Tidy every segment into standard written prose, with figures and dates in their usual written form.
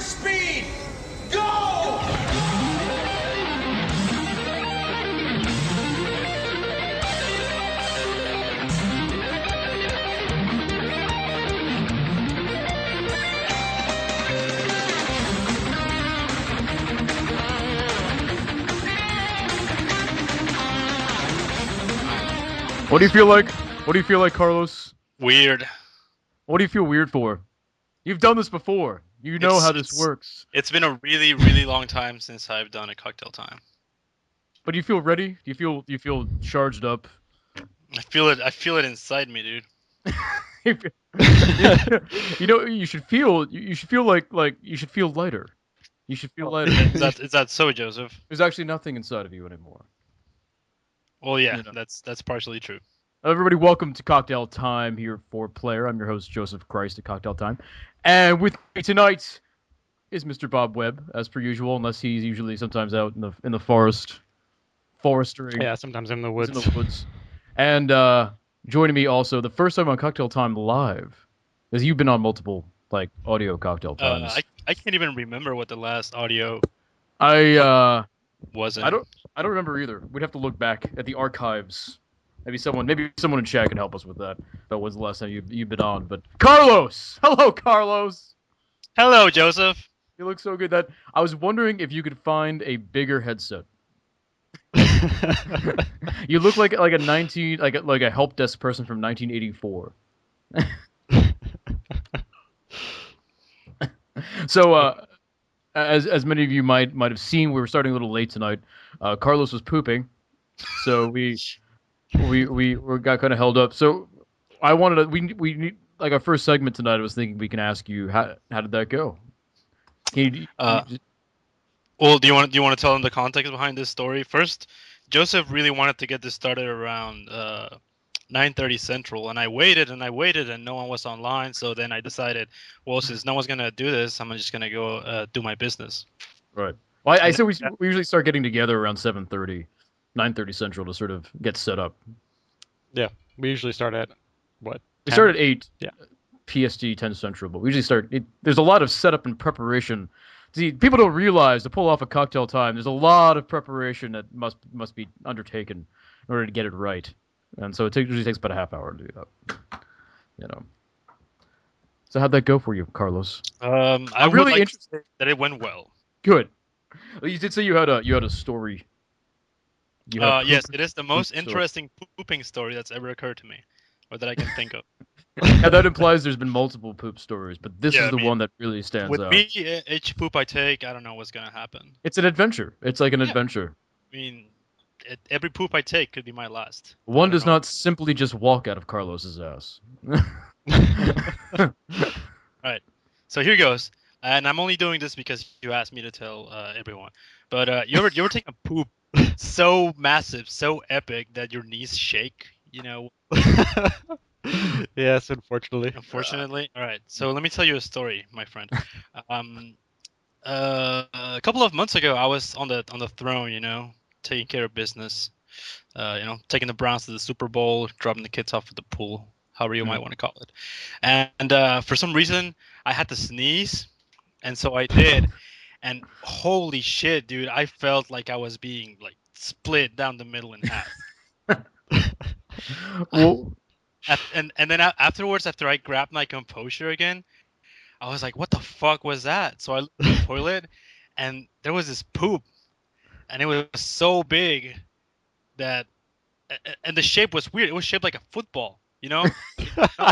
speed! Go! What do you feel like? What do you feel like, Carlos? Weird. What do you feel weird for? You've done this before. You know how this works. It's been a really, really long time since I've done a cocktail time. But do you feel ready? Do you feel charged up? I feel it. I feel it inside me, dude. You know, you should feel. You should feel like you should feel lighter. You should feel lighter. Is that so, Joseph? There's actually nothing inside of you anymore. Well, yeah, You know. that's partially true. Everybody, welcome to Cocktail Time here for Player. I'm your host, Joseph Christ at Cocktail Time. And with me tonight is Mr. Bob Webb, as per usual, unless he's usually sometimes out in the forestry. Yeah, sometimes in the woods. In the woods. And joining me also, the first time on Cocktail Time live, because you've been on multiple audio Cocktail Times. I can't even remember what the last audio wasn't. I don't remember either. We'd have to look back at the archives. Maybe someone in chat can help us with that. That was the last time you've been on. But Carlos, hello, Carlos. Hello, Joseph. You look so good. That I was wondering if you could find a bigger headset. You look like a help desk person from 1984. So, as many of you might have seen, we were starting a little late tonight. Carlos was pooping, so we got kind of held up. So I wanted to we need our first segment tonight. I was thinking we can ask you how did that go? Well, do you want to tell them the context behind this story first? Joseph really wanted to get this started around 9:30 Central, and I waited, and no one was online. So then I decided, well, since no one's gonna do this, I'm just gonna go do my business. Right. Well, I said we usually start getting together around 7:30, 9:30 Central to sort of get set up. Yeah, we usually start at what? We start at 8. Yeah. PST 10 Central, but we usually start. There's a lot of setup and preparation. See, people don't realize to pull off a cocktail time. There's a lot of preparation that must be undertaken in order to get it right, and so it usually takes about a half hour to do that. You know. So how'd that go for you, Carlos? I'm really interested that it went well. Good. Well, you did say you had a story. Yes, it is the most interesting pooping story that's ever occurred to me, or that I can think of. Yeah, that implies there's been multiple poop stories, but this is the one that really stands with out. Me, each poop I take, I don't know what's gonna happen. It's an adventure. It's like an adventure. I mean, every poop I take could be my last. One does not simply just walk out of Carlos's ass. All right, so here goes. And I'm only doing this because you asked me to tell everyone. But you ever take a poop so massive, so epic that your knees shake? You know. Yes, unfortunately. Unfortunately. All right. So let me tell you a story, my friend. A couple of months ago, I was on the throne, taking care of business. Taking the Browns to the Super Bowl, dropping the kids off at the pool, however you might want to call it. And for some reason, I had to sneeze, and so I did. And holy shit, dude! I felt like I was being split down the middle in half. Well, and then afterwards, after I grabbed my composure again, I was like, "What the fuck was that?" So I looked at the toilet, and there was this poop, and it was so big that, and the shape was weird. It was shaped like a football, not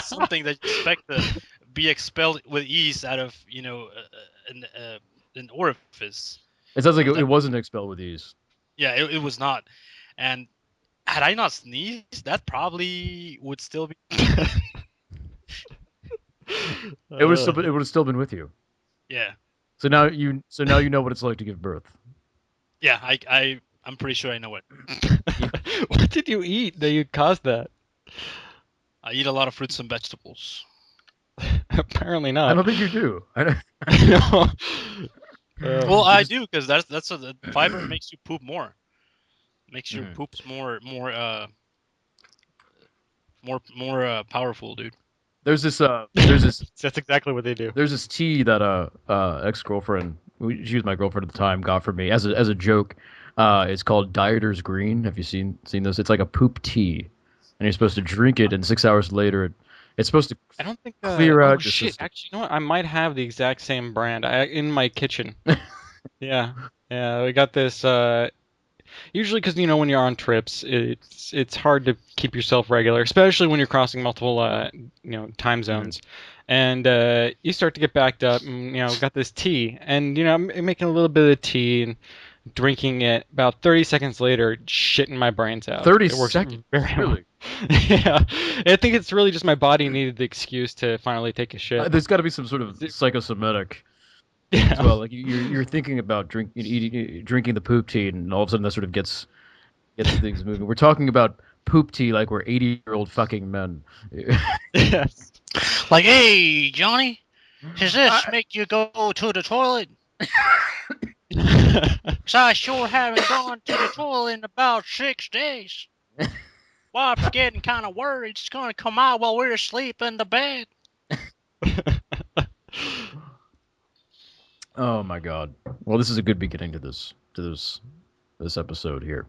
something that you expect to be expelled with ease out of, an orifice. It sounds like it wasn't expelled with ease. Yeah, it was not, and had I not sneezed, that probably would still be. It would have still been with you. Yeah. So now you know what it's like to give birth. Yeah, I'm pretty sure I know it. What did you eat that you caused that? I eat a lot of fruits and vegetables. Apparently not. I don't think you do. No. Well, I do, because that's what the fiber makes you poop more. Makes your poops more powerful, dude. There's this there's this That's exactly what they do. there's this tea that ex-girlfriend, she was my girlfriend at the time, got for me as a joke. It's called Dieter's Green. Have you seen this? It's like a poop tea, and you're supposed to drink it, and 6 hours later, it's supposed to I don't think clear out your shit. system. Actually, you know what? I might have the exact same brand in my kitchen. Yeah, yeah. We got this. Usually, because when you're on trips, it's hard to keep yourself regular, especially when you're crossing multiple time zones, and you start to get backed up. And, got this tea, and I'm making a little bit of tea and drinking it. About 30 seconds later, shitting my brains out. 30 It works seconds, very well. really? Yeah, I think it's really just my body needed the excuse to finally take a shit. There's got to be some sort of psychosomatic Yeah. as well. Like you're thinking about drinking the poop tea, and all of a sudden that sort of gets things moving. We're talking about poop tea like we're 80-year-old fucking men. Yes. Like, hey, Johnny, does this make you go to the toilet? 'Cause I sure haven't gone to the toilet in about 6 days. Well, I'm getting kind of worried it's going to come out while we're asleep in the bed. Oh my god. Well, this is a good beginning to this episode here.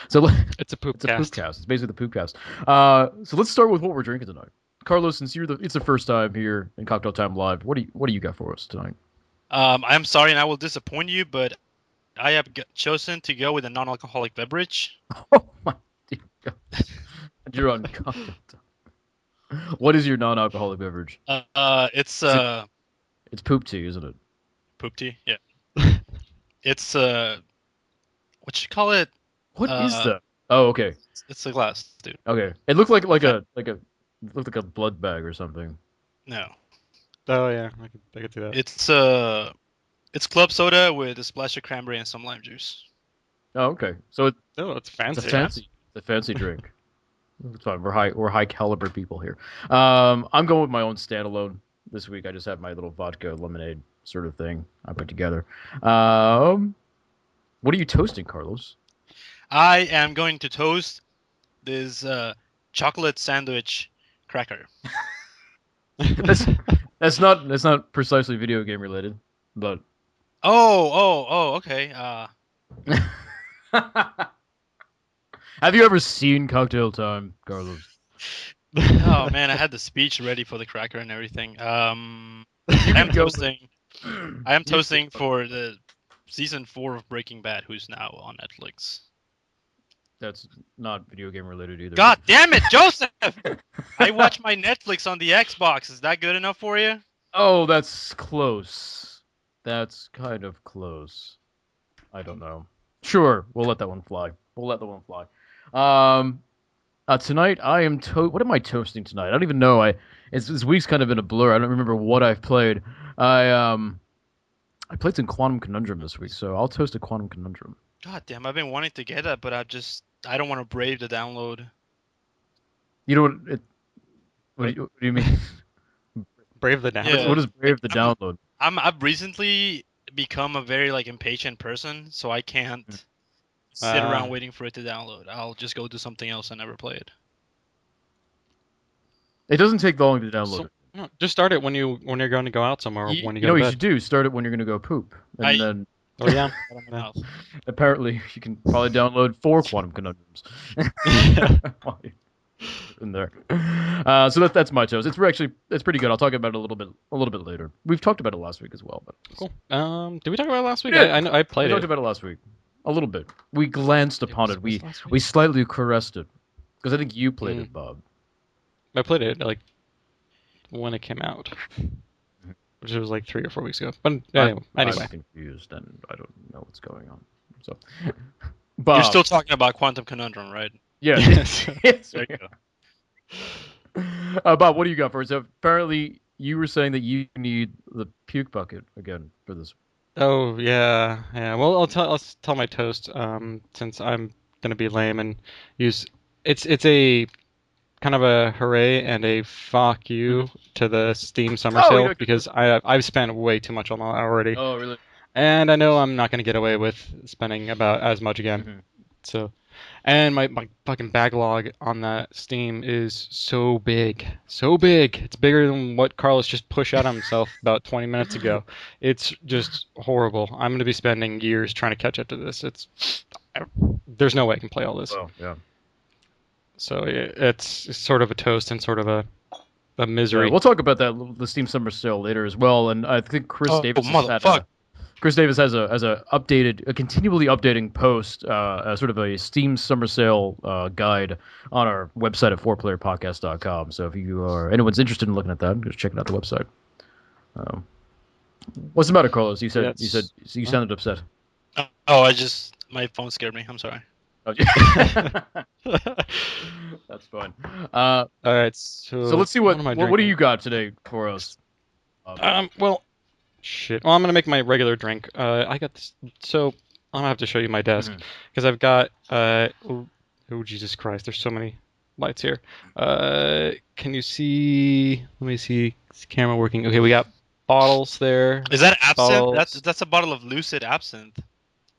So It's a poop it's a cast. poop cast. It's basically the poop cast. So let's start with what we're drinking tonight. Carlos, since it's the first time here in Cocktail Time Live, what do you got for us tonight? I'm sorry and I will disappoint you, but I have chosen to go with a non-alcoholic beverage. Oh my dear God. You're on Cocktail Time. What is your non-alcoholic beverage? It's It's poop tea, isn't it? poop tea. Yeah. It's what you call it? What is that? Oh, okay. It's a glass, dude. Okay. It looked like it looked like a blood bag or something. No. Oh yeah, I could see that. It's club soda with a splash of cranberry and some lime juice. Oh, okay. So it's It's fancy. It's a fancy drink. It's fine. We're high caliber people here. I'm going with my own standalone this week. I just have my little vodka lemonade sort of thing I put together. What are you toasting, Carlos? I am going to toast this chocolate sandwich cracker. That's not precisely video game related, but Okay. have you ever seen Cocktail Time, Carlos? Oh man, I had the speech ready for the cracker and everything. I am toasting for the season 4 of Breaking Bad, who's now on Netflix. That's not video game related either. God damn it, Joseph! I watch my Netflix on the Xbox. Is that good enough for you? Oh, that's close. That's kind of close. I don't know. Sure, we'll let that one fly. Tonight I am what am I toasting tonight? I don't even know. This week's kind of been a blur. I don't remember what I've played. I played some Quantum Conundrum this week, so I'll toast a Quantum Conundrum. God damn, I've been wanting to get that, but I don't want to brave the download. You know what do you mean? Brave the download. Yeah. What is brave the download? I've recently become a very impatient person, so I can't sit around waiting for it to download. I'll just go do something else and never play it. It doesn't take long to download it. No, just start it when you're going to go out somewhere. Or when you go to what bed. you should do? Start it when you're going to go poop, and then. Oh yeah. Apparently, you can probably download 4 Quantum Conundrums in there. So that's my toast. It's pretty good. I'll talk about it a little bit later. We've talked about it last week as well. But cool. Did we talk about it last week? Yeah. I know I played we it. talked about it last week a little bit. We glanced upon it. Was last week? We slightly caressed it because I think you played it, Bob. I played it when it came out, which was 3 or 4 weeks ago. But anyway. I'm confused and I don't know what's going on. So, Bob, You're still talking about Quantum Conundrum, right? Yeah. Yes. Yes. There you go. Bob, what do you got for us? So apparently, you were saying that you need the puke bucket again for this. Oh yeah. Well, I'll tell my toast. Since I'm gonna be lame and use it's a kind of a hooray and a fuck you to the Steam Summer Sale because I've spent way too much on that already. Oh really? And I know I'm not gonna get away with spending about as much again. Mm-hmm. So And my fucking backlog on that Steam is so big. So big. It's bigger than what Carlos just pushed out himself about 20 minutes ago. It's just horrible. I'm going to be spending years trying to catch up to this. There's no way I can play all this. Well, yeah. So it's sort of a toast and sort of a misery. Yeah, we'll talk about the Steam Summer Sale later as well, and I think Chris Davis has a continually updating post, sort of a Steam Summer Sale guide on our website at 4playerpodcast.com. So if anyone's interested in looking at that, just check it out the website. What's the matter, Carlos? You sounded upset. Oh, my phone scared me. I'm sorry. Oh, yeah. That's fine. All right, so let's see what do you got today for us? Well, shit. Well, I'm gonna make my regular drink. I got this. So I'm gonna have to show you my desk because I've got. Oh Jesus Christ! There's so many lights here. Can you see? Let me see. Is the camera working? Okay, we got bottles there. Is that absinthe? Bottles. That's a bottle of Lucid Absinthe.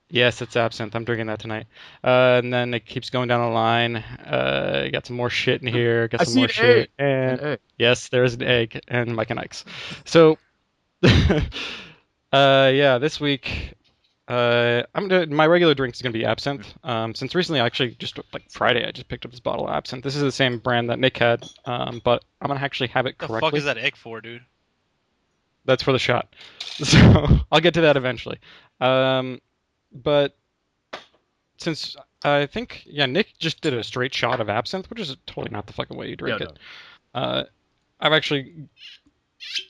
Yes, it's absinthe. I'm drinking that tonight. And then it keeps going down the line. Got some more shit in here. Got some more shit. And yes, there's an egg and Mike and Ike's. So, yeah, this week, my regular drink is gonna be absinthe. Since recently, actually, just like Friday, I just picked up this bottle of absinthe. This is the same brand that Nick had, but I'm gonna actually have it correctly. What the fuck is that egg for, dude? That's for the shot. So I'll get to that eventually. But since I think, Nick just did a straight shot of absinthe, which is totally not the fucking way you drink it. No. I've actually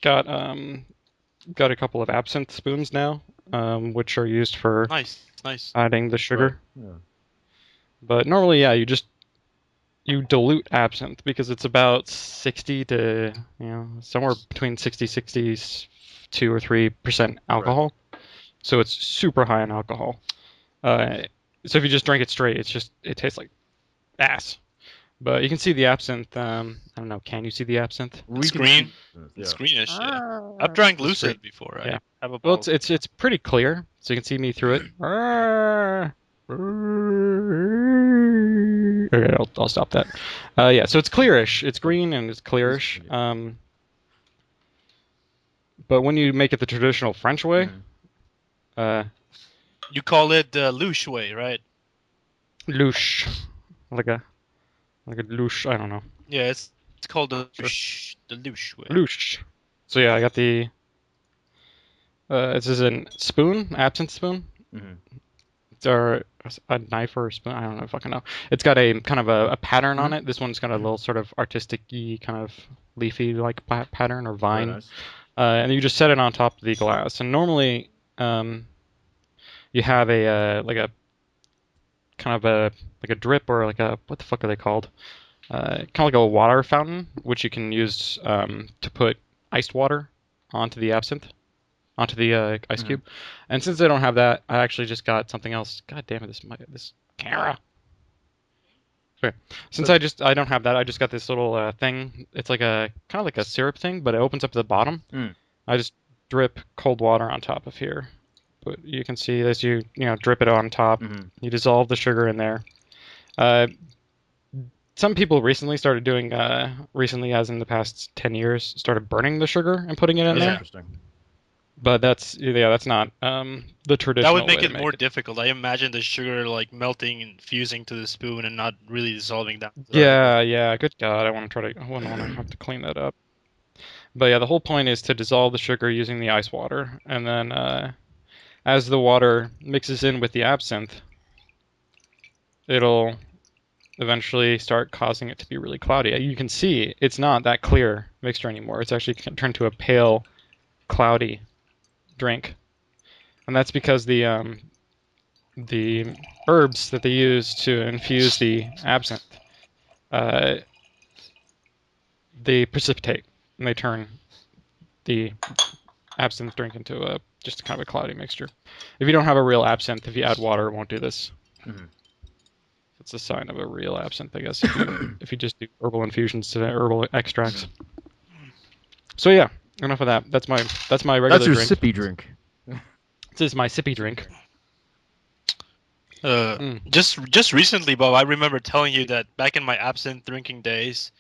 got a couple of absinthe spoons now, which are used for nice adding the sugar. Right. Yeah. But normally, you dilute absinthe because it's about 60 to somewhere between 62 or 3% alcohol. Right. So it's super high in alcohol. So if you just drink it straight, it tastes like ass. But you can see the absinthe. I don't know. Can you see the absintth? It's green. It's greenish. Yeah. I've drank Lucid before. Yeah. I have a well, it's pretty clear, so you can see me through it. Okay, I'll stop that. So it's clearish. It's green and it's clearish. But when you make it the traditional French way, you call it the louche way, right? Louche, like a louche. I don't know. Yeah, it's called the louche way. Louche. So yeah, I got the. This is a spoon, absinthe spoon. Or a knife or a spoon. I don't know. Fucking know. It's got a kind of a pattern on it. This one's got a little sort of artistic-y, kind of leafy like pattern or vine. Nice. And you just set it on top of the glass. And normally, you have a kind of a drip or like a, what the fuck are they called? Kind of like a water fountain, which you can use to put iced water onto the absinthe, onto the ice cube. And since I don't have that, I actually just got something else. God damn it, this camera. Okay. Since I don't have that, I just got this little thing. It's like a kind of like a syrup thing, but it opens up at the bottom. I just drip cold water on top of here. But you can see as you drip it on top, you dissolve the sugar in there. Some people recently started doing, as in the past 10 years, started burning the sugar and putting it in there. Interesting. But that's not the traditional way. That would make it more difficult. I imagine the sugar like melting and fusing to the spoon and not really dissolving down. Yeah. Good God, I wouldn't want to have to clean that up. But yeah, the whole point is to dissolve the sugar using the ice water, and then as the water mixes in with the absinthe, it'll eventually start causing it to be really cloudy. You can see it's not that clear mixture anymore. It's actually turned to a pale, cloudy drink, and that's because the herbs that they use to infuse the absinthe, they precipitate and they turn the absinthe drink into just kind of a cloudy mixture. If you don't have a real absinthe, if you add water, it won't do this. It's a sign of a real absinthe, I guess. If you just do herbal infusions to herbal extracts. So yeah, enough of that. That's my regular drink. That's your sippy drink. This is my sippy drink. Just recently, Bob, I remember telling you that back in my absinthe drinking days,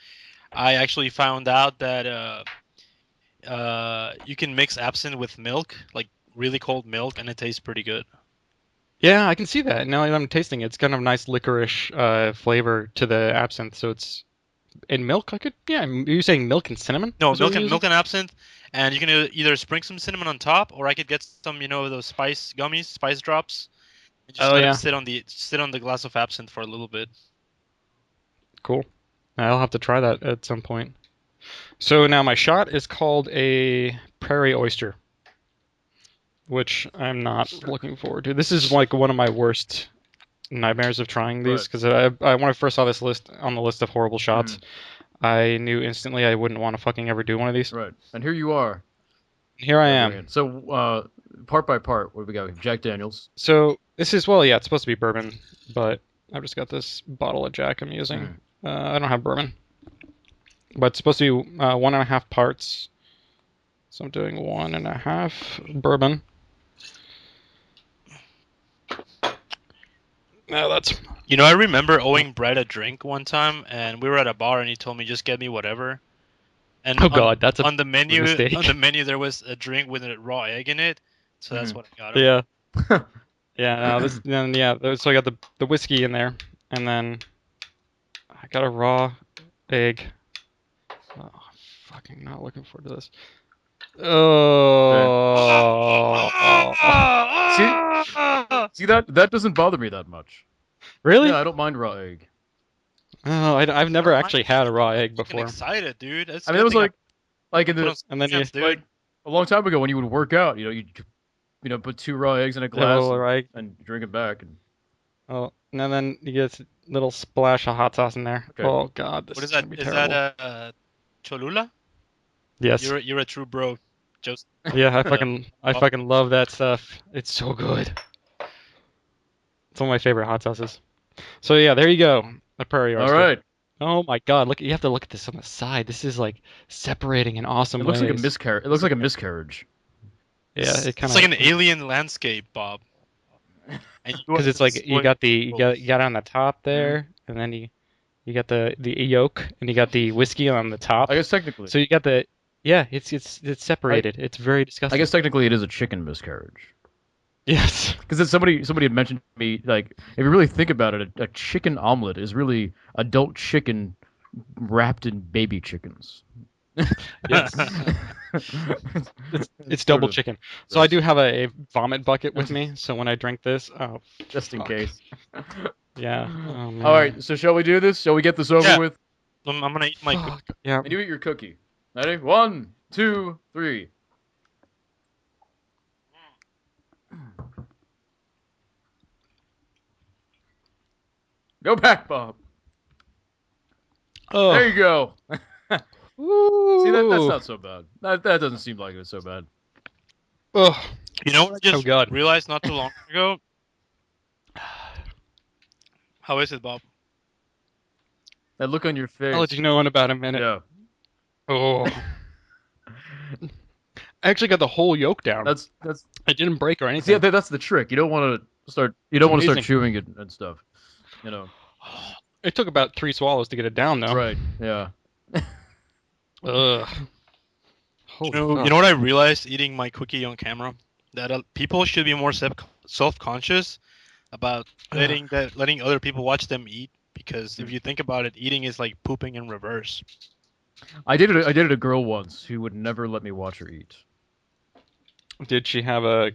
I actually found out that you can mix absinthe with milk, like really cold milk, and it tastes pretty good. Yeah, I can see that. Now that I'm tasting it, it's kind of nice licorice flavor to the absinthe. So it's in milk. I could, yeah. Are you saying milk and cinnamon? No, is what you're milk using? and absinthe, and you can either sprinkle some cinnamon on top, or I could get some, those spice gummies, spice drops, and just Oh let it yeah, sit on the glass of absinthe for a little bit. cool. I'll have to try that at some point. So now my shot is called a prairie oyster, which I'm not looking forward to. This is like one of my worst nightmares of trying these Right. because when I first saw this list on the list of horrible shots, I knew instantly I wouldn't want to fucking ever do one of these. Right. And here you are. Here I doing am. it. So, part by part, what do we got? Jack Daniels. So this is, well, yeah, it's supposed to be bourbon, but I've just got this bottle of Jack I'm using. I don't have bourbon, but it's supposed to be 1.5 parts. So I'm doing 1.5 bourbon. No, that's I remember owing Brett a drink one time, and we were at a bar, and he told me just get me whatever. And oh god, that's a on the menu mistake. on the menu there was a drink with a raw egg in it, so that's what I got him. Yeah, yeah. No, this then so I got the whiskey in there, and then I got a raw egg. Oh, fucking not looking forward to this. Oh, See that doesn't bother me that much. really? Yeah, I don't mind raw egg. Oh, I've never I'm actually had a raw egg fucking before. excited, dude. That's I mean, that was good thing like I in put the on And then pants, you dude. like a long time ago when you would work out. You put 2 raw eggs in a have a glass little raw egg. and drink it back. And Oh, and then you get a little splash of hot sauce in there. Okay. Oh god, this What is is that? gonna be Is terrible. that Cholula? Yes. You're a true bro, Joseph. Yeah, I fucking love that stuff. It's so good. It's one of my favorite hot sauces. So yeah, there you go. A prairie all oyster. right, Oh my god, look, you have to look at this on the side. This is like separating in awesome it looks like a ways. miscarriage. It looks like a miscarriage. Yeah, it It's kind like of, an alien landscape, Bob. And because it's like you got it on the top there, and then you got the yolk, and you got the whiskey on the top. I guess technically. So you got it's separated. It's very I disgusting. guess technically it is a chicken miscarriage. Yes. Because somebody had mentioned to me, like, if you really think about it, a chicken omelet is really adult chicken wrapped in baby chickens. Yes. It's double sort of chicken. So I gross. do have a vomit bucket with me. So when I drink this, oh, Just in fuck. case. Yeah. Oh, man. All right, so shall we do this? Shall we get this over Yeah. with? I'm gonna eat my. Fuck. Yeah. And you eat your cookie. Ready? 1, 2, 3. Go back, Bob. Oh. There you go. Woo. See, that's not so bad. That doesn't seem like it's so bad. Oh. You know what I just God. realized not too long ago? How is it, Bob? That look on your face. I'll let you know in about a minute. Yeah, Oh. I actually got the whole yolk down. that's It didn't break or see, anything. that's the trick. You don't want to start. You don't want to start amazing. chewing it and stuff. You know. It took about 3 swallows to get it down, though. Right. Yeah. Ugh. Holy fuck. You know what I realized eating my cookie on camera? That people should be more self-conscious about letting other people watch them eat, because if you think about it, eating is like pooping in reverse. I did it a girl once who would never let me watch her eat. Did she have a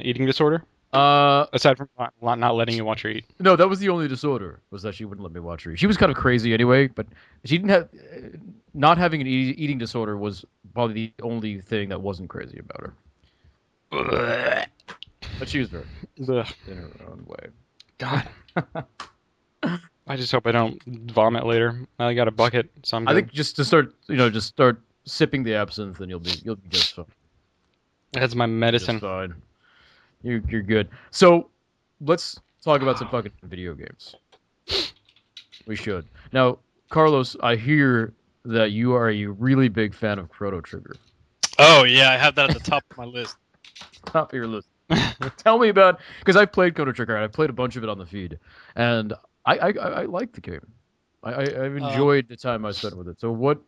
eating disorder? Uh, Aside from not letting you watch her eat. no, that was the only disorder, was that she wouldn't let me watch her eat. She was kind of crazy anyway, but she didn't have not having an eating disorder was probably the only thing that wasn't crazy about her. But she was very Ugh. in her own way. God. I just hope I don't vomit later. I got a bucket, so I'm good. I think just to start, just start sipping the absinthe, and you'll be just fine. That's my medicine. Just fine. You're good. So let's talk about some fucking video games. We should. Now, Carlos, I hear that you are a really big fan of Chrono Trigger. Oh yeah, I have that at the top of my list. Top of your list. Tell me about, because I played Chrono Trigger and I played a bunch of it on the feed, and I like the game. I've enjoyed the time I spent with it. So what?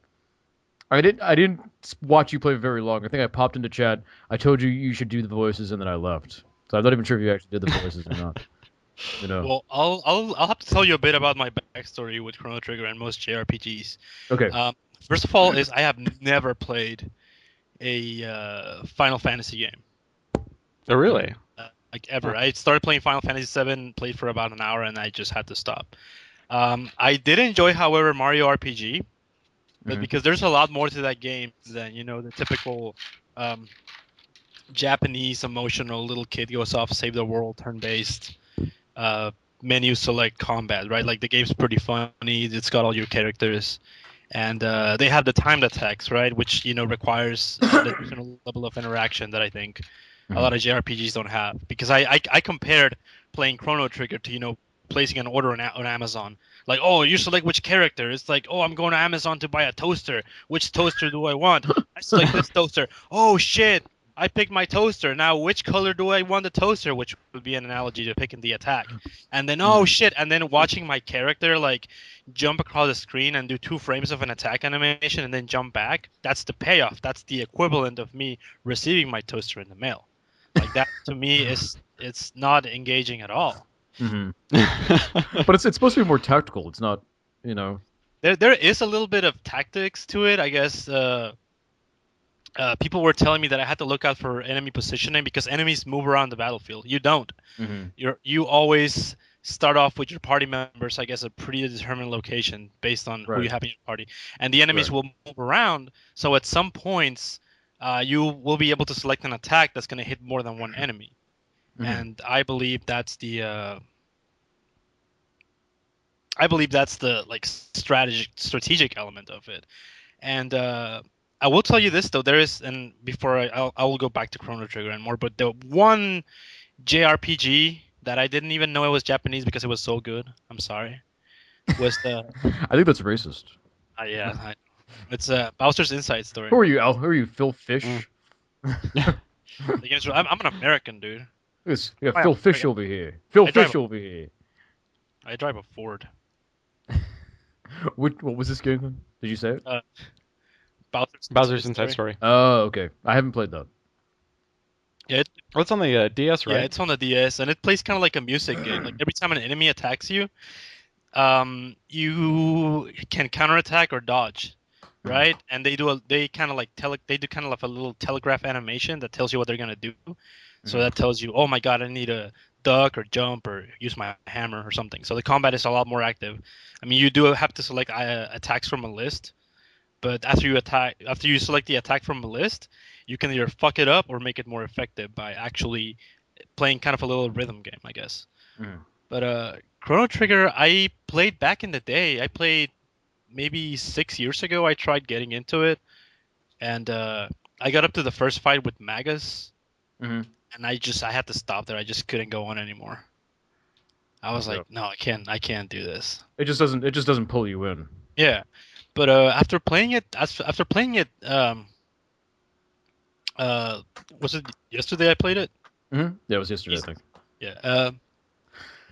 I didn't watch you play very long. I think I popped into chat. I told you you should do the voices, and then I left. So I'm not even sure if you actually did the voices or not. You know. Well, I'll have to tell you a bit about my backstory with Chrono Trigger and most JRPGs. Okay. First of all, is I have never played a Final Fantasy game. Oh, really? Like ever. I started playing Final Fantasy VII, played for about an hour, and I just had to stop. I did enjoy, however, Mario RPG, but because there's a lot more to that game than the typical Japanese emotional little kid goes off, save the world, turn-based menu select combat, right? Like the game's pretty funny. It's got all your characters. And they have the timed attacks, right, which requires an additional level of interaction that I think a lot of JRPGs don't have. Because I compared playing Chrono Trigger to placing an order on Amazon. Like, oh, you select which character. It's like, oh, I'm going to Amazon to buy a toaster. Which toaster do I want? I select this toaster. Oh shit! I picked my toaster. Now, which color do I want the toaster? Which would be an analogy to picking the attack. And then, oh shit! And then watching my character like jump across the screen and do 2 frames of an attack animation and then jump back. That's the payoff. That's the equivalent of me receiving my toaster in the mail. Like that to me it's not engaging at all. But it's supposed to be more tactical. It's not, There is a little bit of tactics to it, I guess. People were telling me that I had to look out for enemy positioning because enemies move around the battlefield. You don't. You always start off with your party members, I guess, a predetermined location based on who you have in your party, and the enemies will move around. So at some points, you will be able to select an attack that's going to hit more than one enemy, and I believe that's the like strategic element of it, and I will tell you this though, there is, and before I will go back to Chrono Trigger and more, but the one JRPG that I didn't even know it was Japanese because it was so good. I'm sorry. Was the I think that's racist. It's Bowser's Inside Story. Who are you, Al? Who are you, Phil Fish? The game's, I'm an American dude. Yes, we got Phil Fish over here. Phil Fish over here. I drive a Ford. What was this game then? Did you say it? Bowser's Inside Story. Oh, okay. I haven't played that. Yeah, it's on the DS, right? Yeah, it's on the DS, and it plays kind of like a music game. Like every time an enemy attacks you, you can counterattack or dodge, right? And they do kind of like a little telegraph animation that tells you what they're gonna do. So that tells you, oh my god, I need to duck or jump or use my hammer or something. So the combat is a lot more active. I mean, you do have to select attacks from a list, but after you select the attack from a list, you can either fuck it up or make it more effective by actually playing kind of a little rhythm game, I guess. But Chrono Trigger, I played back in the day. I played maybe 6 years ago. I tried getting into it, and I got up to the first fight with Magus, and I had to stop there. I just couldn't go on anymore. I was like, no, I can't do this. It just doesn't pull you in. Yeah, but after playing it, was it yesterday I played it? Yeah, it was yesterday, I think. Yeah.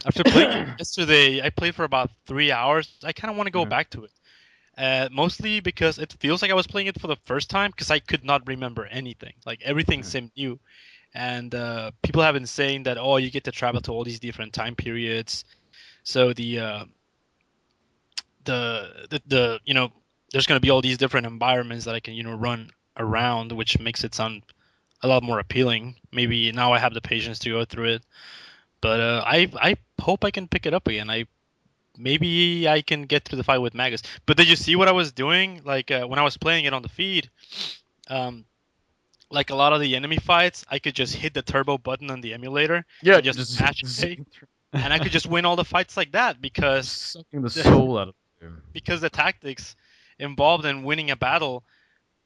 After playing it yesterday, I played for about 3 hours. I kind of want to go back to it. Mostly because it feels like I was playing it for the first time because I could not remember anything. Like everything seemed new. And people have been saying that, oh, you get to travel to all these different time periods. So there's going to be all these different environments that I can, run around, which makes it sound a lot more appealing. Maybe now I have the patience to go through it. But I hope I can pick it up again. Maybe I can get through the fight with Magus. But did you see what I was doing? Like when I was playing it on the feed, like a lot of the enemy fights, I could just hit the turbo button on the emulator. Yeah, and just smash it, and I could just win all the fights like that because sucking the soul out of it. Because the tactics involved in winning a battle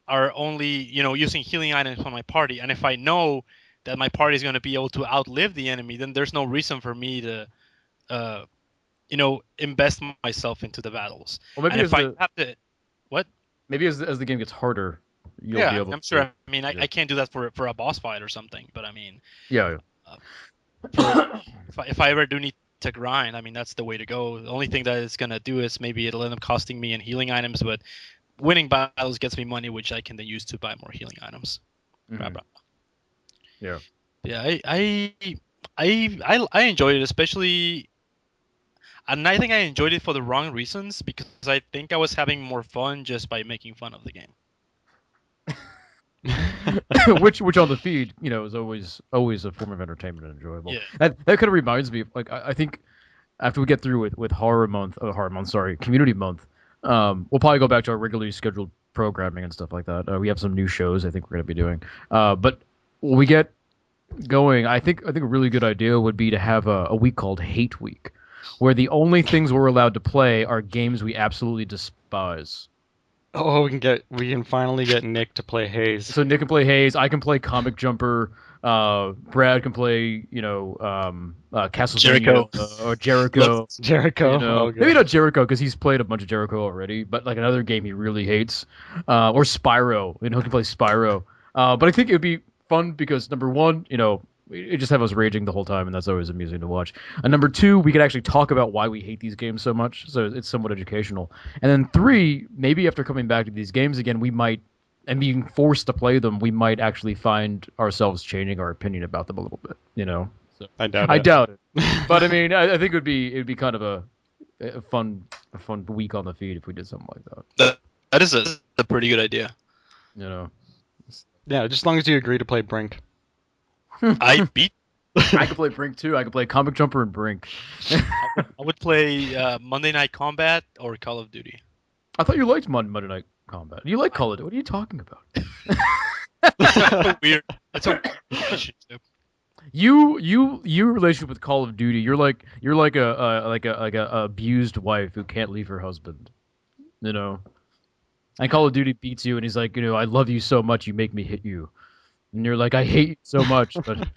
are only using healing items from my party, and if I know that my party is going to be able to outlive the enemy, then there's no reason for me to invest myself into the battles. Well, maybe maybe as the game gets harder, you'll be able I'm sure. I mean, I can't do that for a boss fight or something, but I mean, yeah. if I ever do need to grind, I mean that's the way to go. The only thing that it's gonna do is maybe it'll end up costing me in healing items, but winning battles gets me money, which I can then use to buy more healing items. Mhm. Yeah. Yeah, I enjoyed it, especially, and I think I enjoyed it for the wrong reasons because I think I was having more fun just by making fun of the game. which on the feed, is always a form of entertainment and enjoyable. Yeah. That kind of reminds me of, like, I think after we get through with Community Month, we'll probably go back to our regularly scheduled programming and stuff like that. We have some new shows I think we're going to be doing. But when we get going, I think a really good idea would be to have a week called Hate Week, where the only things we're allowed to play are games we absolutely despise. Oh, we can finally get Nick to play Haze. So Nick can play Haze, I can play Comic Jumper, Brad can play, Castlevania or Jericho. Jericho. Oh, Maybe not Jericho because he's played a bunch of Jericho already, but like another game he really hates, or Spyro. He can play Spyro. But I think it would be fun because number one, it just have us raging the whole time, and that's always amusing to watch. And number two, we could actually talk about why we hate these games so much, so it's somewhat educational. And then three, maybe after coming back to these games again, we might, and being forced to play them, we might actually find ourselves changing our opinion about them a little bit. So, I doubt it. But I mean, I think it'd be kind of a fun week on the feed if we did something like that. That is a pretty good idea. Yeah, just as long as you agree to play Brink. I can play Brink too. I can play Comic Jumper and Brink. I would play Monday Night Combat or Call of Duty. I thought you liked Monday Night Combat. You like Call of Duty? What are you talking about? That's so weird. That's so relationship. Your relationship with Call of Duty. You're like a abused wife who can't leave her husband. And Call of Duty beats you, and he's like, I love you so much, you make me hit you. And you're like, I hate you so much, but I'll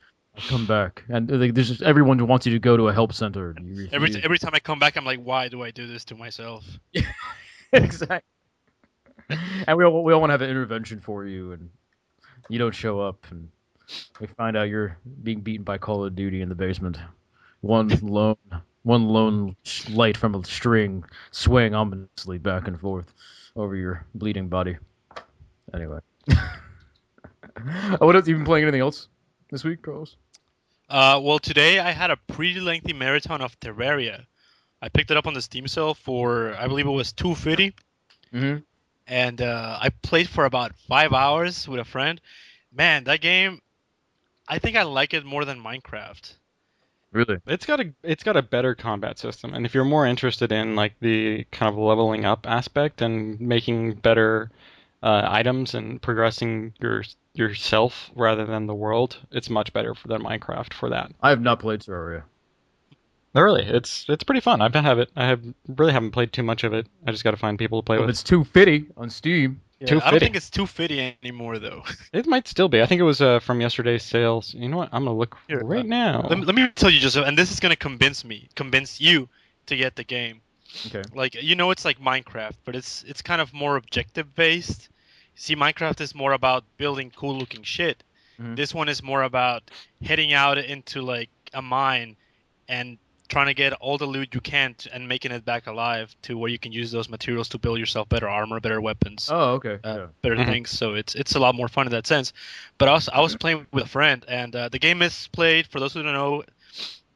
come back. And there's just everyone wants you to go to a help center. And you refuse. Every time I come back, I'm like, why do I do this to myself? Exactly. And we all want to have an intervention for you, and you don't show up, and we find out you're being beaten by Call of Duty in the basement. One lone light from a string swaying ominously back and forth over your bleeding body. Anyway. What else? You been playing anything else this week, Carlos? Well, today I had a pretty lengthy marathon of Terraria. I picked it up on the Steam sale for, I believe it was $2.50. Mm-hmm. And I played for about 5 hours with a friend. Man, that game, I think I like it more than Minecraft. Really? It's got a better combat system, and if you're more interested in like the kind of leveling up aspect and making better items and progressing yourself rather than the world, it's much better than Minecraft for that. I have not played Terraria. Really, it's pretty fun. I really haven't played too much of it. I just got to find people to play with. It's $2.50 on Steam. Yeah, I don't think it's $2.50 anymore though. It might still be. I think it was from yesterday's sales. You know what? I'm gonna look right now. Let me tell you, Joseph, and this is gonna convince you to get the game. Okay. Like it's like Minecraft, but it's kind of more objective based. See, Minecraft is more about building cool looking shit. Mm-hmm. This one is more about heading out into like a mine and trying to get all the loot you can and making it back alive to where you can use those materials to build yourself better armor, better weapons. Oh, okay. Better things. So it's a lot more fun in that sense. But I was playing with a friend, and the game is played, for those who don't know,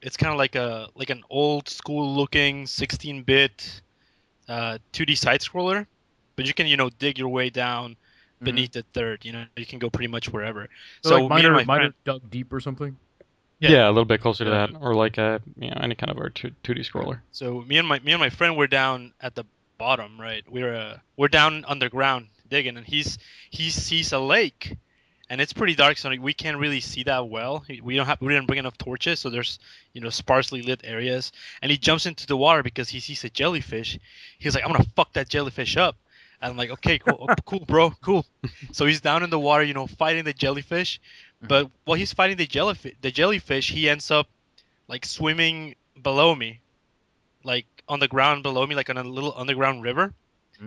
it's kind of like an old school looking 16-bit 2D side scroller, but you can dig your way down beneath the dirt. You can go pretty much wherever. So like miner dug deep or something. Yeah, a little bit closer to that, or like any kind of a 2D scroller. So me and my friend were down at the bottom, right? We're down underground digging, and he sees a lake, and it's pretty dark, so we can't really see that well. We didn't bring enough torches, so there's sparsely lit areas, and he jumps into the water because he sees a jellyfish. He's like, I'm gonna fuck that jellyfish up. And I'm like, okay, cool, cool, bro, cool. So he's down in the water, fighting the jellyfish. But while he's fighting the jellyfish, he ends up like swimming below me, like on the ground below me, like on a little underground river.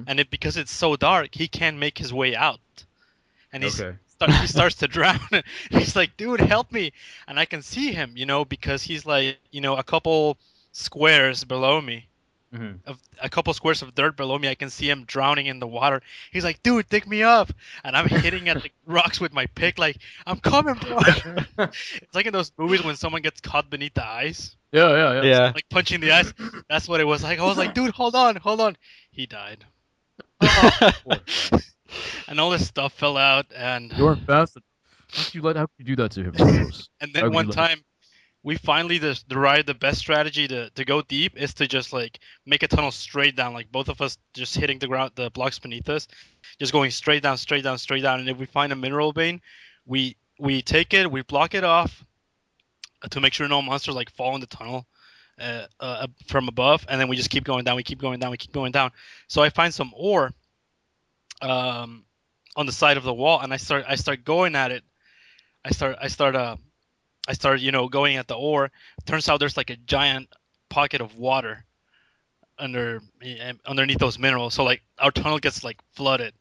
And because it's so dark, he can't make his way out. And he's he starts to drown. He's like, dude, help me. And I can see him, because he's like, a couple squares below me. Mm-hmm. A couple squares of dirt below me, I can see him drowning in the water. He's like, dude, dig me up. And I'm hitting at the rocks with my pick like, I'm coming, bro. It's like in those movies when someone gets caught beneath the ice. Yeah. Yeah. Like punching the ice. That's what it was like. I was like, dude, hold on. He died. And all this stuff fell out. And You weren't fast enough. How could you do that to him, Carlos? and then one time, we finally derived the best strategy to go deep is to just like make a tunnel straight down, like both of us just hitting the ground, the blocks beneath us, just going straight down. And if we find a mineral vein, we take it, we block it off to make sure no monsters like fall in the tunnel from above, and then we just keep going down. So I find some ore on the side of the wall, and I start going at it. I start going at the ore. Turns out there's like a giant pocket of water underneath those minerals. So like our tunnel gets like flooded,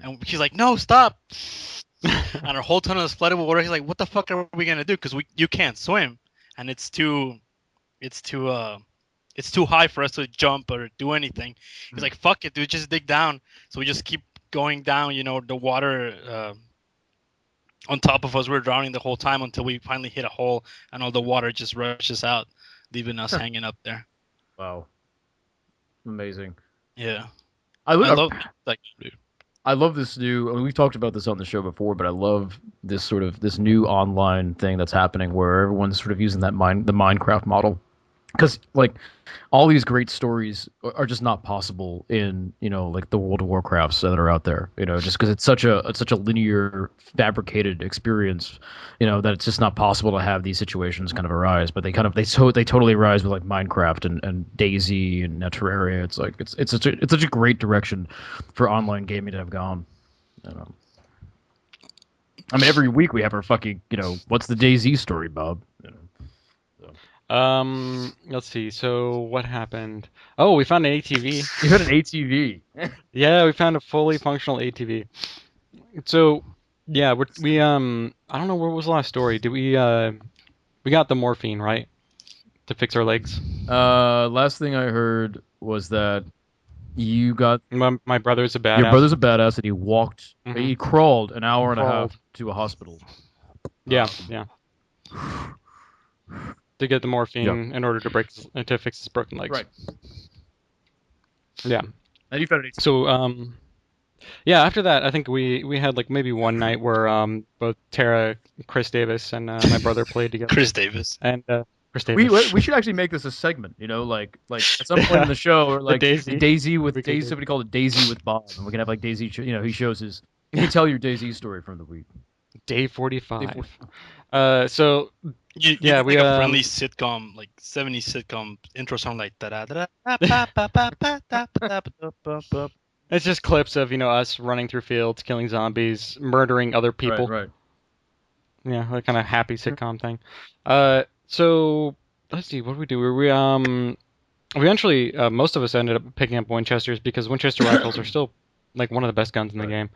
and he's like, "No, stop!" And our whole tunnel is flooded with water. He's like, "What the fuck are we gonna do? Because you can't swim, and it's too high for us to jump or do anything." He's like, "Fuck it, dude, just dig down." So we just keep going down. The water. On top of us, we were drowning the whole time until we finally hit a hole, and all the water just rushes out, leaving us hanging up there. Wow, amazing. Yeah, I love that. I love this new. I mean, we've talked about this on the show before, but I love this new online thing that's happening where everyone's sort of using the Minecraft model, because like all these great stories are just not possible in like the World of Warcrafts that are out there, just because it's such a linear fabricated experience, that it's just not possible to have these situations kind of arise. But they totally arise with like Minecraft and DayZ and Terraria. It's like it's such a great direction for online gaming to have gone. I mean, every week we have our fucking what's the DayZ story, Bob? Let's see. So what happened? Oh, we found an ATV. You had an ATV. Yeah, we found a fully functional ATV. So, yeah, we I don't know, what was the last story? Did we got the morphine, right? To fix our legs. Last thing I heard was that you got my brother's a badass. your brother's a badass, and he walked, Mhm. he crawled an hour and a half to a hospital. Yeah. To get the morphine in order to fix his broken legs. Right. Yeah. And you found an ATV. So yeah, after that, I think we had like maybe one night where both Tara, Chris Davis, and my brother played together. Chris Davis. And Chris Davis. We should actually make this a segment, like at some point in the show, or like DayZ with DayZ. Somebody called it DayZ with Bob, and we can have like DayZ. He shows his. You can tell your DayZ story from the week. Day 45. So you yeah, we a friendly sitcom, like 70s sitcom intro song, like da da da. It's just clips of us running through fields, killing zombies, murdering other people. Right. Yeah, that kind of happy sitcom thing. So let's see, what did we do? We eventually most of us ended up picking up Winchesters because Winchester rifles are still like one of the best guns in the game.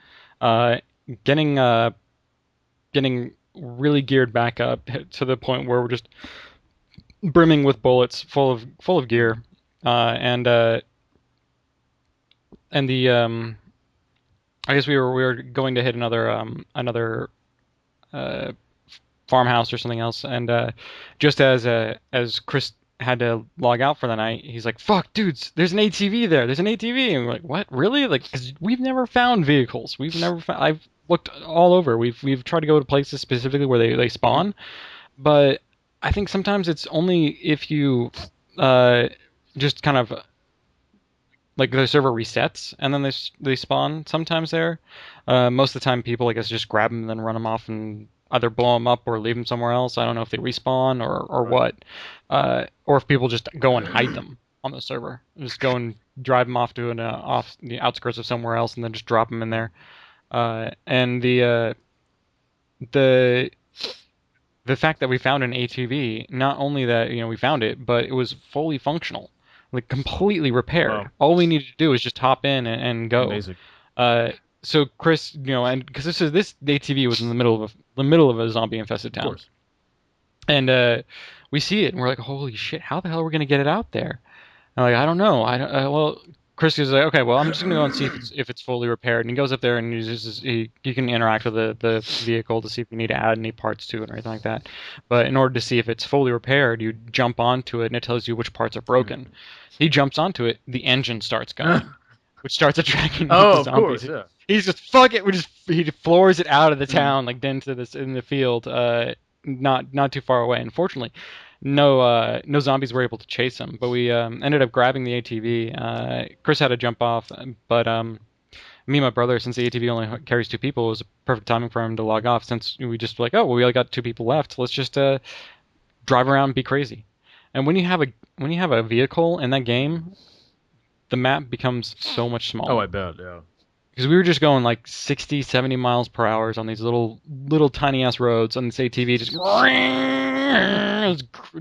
Getting really geared back up to the point where we're just brimming with bullets, full of gear, and the I guess we were going to hit another farmhouse or something else, and just as Chris had to log out for the night, he's like, "Fuck, dudes, there's an ATV there. There's an ATV," and we're like, "What? Really?" Like, 'cause we've never found vehicles. I've looked all over. We've tried to go to places specifically where they spawn, but I think sometimes it's only if you just kind of like the server resets and then they spawn sometimes there. Most of the time people, I guess, just grab them and then run them off and either blow them up or leave them somewhere else. I don't know if they respawn or what, or if people just go and hide them on the server. Just go and drive them off to off the outskirts of somewhere else and then just drop them in there. And the fact that we found an ATV, not only that we found it, but it was fully functional, like completely repaired. Wow. All we needed to do was just hop in and go. Amazing. so Chris, and because this ATV was in the middle of a zombie infested Of town, course. and we see it, and we're like, holy shit, how the hell are we gonna get it out there? I'm like, I don't know. I don't. Well, Chris is like, okay, well, I'm just gonna go and see if it's fully repaired. And he goes up there and he can interact with the vehicle to see if you need to add any parts to it or anything like that. But in order to see if it's fully repaired, you jump onto it and it tells you which parts are broken. He jumps onto it, the engine starts going, which starts attracting the Oh, of zombies. course, yeah. He's just fuck it. He floors it out of the town, like into this in the field, not too far away. Unfortunately, no zombies were able to chase him, but we ended up grabbing the ATV. Chris had to jump off, but me and my brother, since the ATV only carries 2 people, it was perfect timing for him to log off. Since we just were like, oh, well, we only got 2 people left, let's just drive around and be crazy. And when you have a vehicle in that game, the map becomes so much smaller. Oh, I bet, yeah. Because we were just going like 60, 70 miles per hour on these little tiny ass roads on this ATV,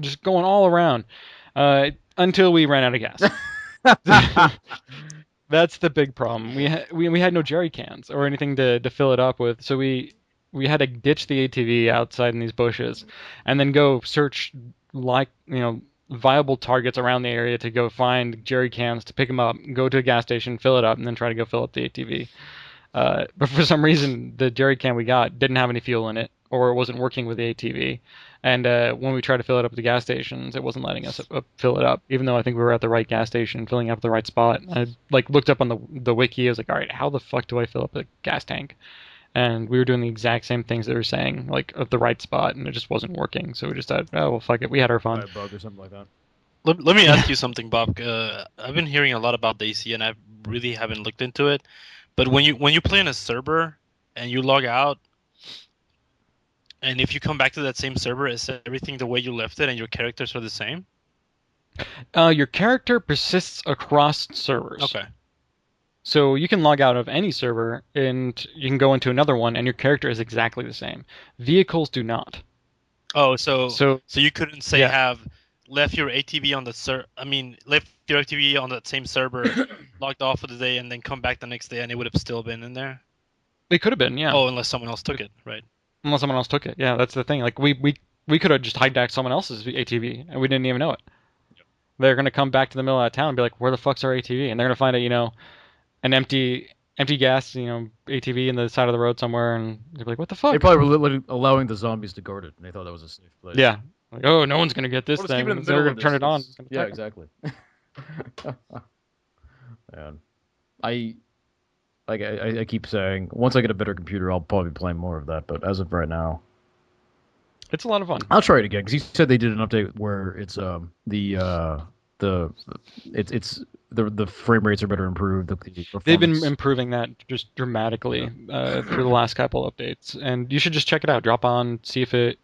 just going all around until we ran out of gas. That's the big problem. We had no jerry cans or anything to fill it up with, so we had to ditch the ATV outside in these bushes, and then go search viable targets around the area to go find jerry cans to pick them up, go to a gas station, fill it up, and then try to go fill up the ATV. But for some reason, the jerry can we got didn't have any fuel in it, or it wasn't working with the ATV. And when we tried to fill it up at the gas stations, it wasn't letting us fill it up, even though I think we were at the right gas station, filling up the right spot. I looked up on the wiki. I was like, all right, how the fuck do I fill up a gas tank? And we were doing the exact same things they were saying, like at the right spot, and it just wasn't working. So we just thought, oh well, fuck it. We had our fun. By a bug or something like that. Let me ask you something, Bob. I've been hearing a lot about DayZ, and I really haven't looked into it. But when you play in a server and you log out, and if you come back to that same server, is everything the way you left it, and your characters are the same? Your character persists across servers. Okay. So you can log out of any server and you can go into another one, and your character is exactly the same. Vehicles do not. Oh, so you couldn't say have left your ATV on the left your ATV on that same server, logged off for the day, and then come back the next day, and it would have still been in there. It could have been, yeah. Oh, unless someone else took it, right? Unless someone else took it, yeah. That's the thing. Like we could have just hijacked someone else's ATV, and we didn't even know it. Yep. They're gonna come back to the middle of town and be like, "Where the fuck's our ATV?" And they're gonna find an empty gas, ATV in the side of the road somewhere, and they'll be like, "What the fuck?" They probably were allowing the zombies to guard it, and they thought that was a safe place. Yeah. Like, oh, no one's gonna get this thing. They're gonna turn it on. Yeah, exactly. Man, I keep saying, once I get a better computer, I'll probably be playing more of that. But as of right now, it's a lot of fun. I'll try it again because you said they did an update where it's the frame rates are better improved. They've been improving that just dramatically through the last couple updates, and you should just check it out. Drop on, see if it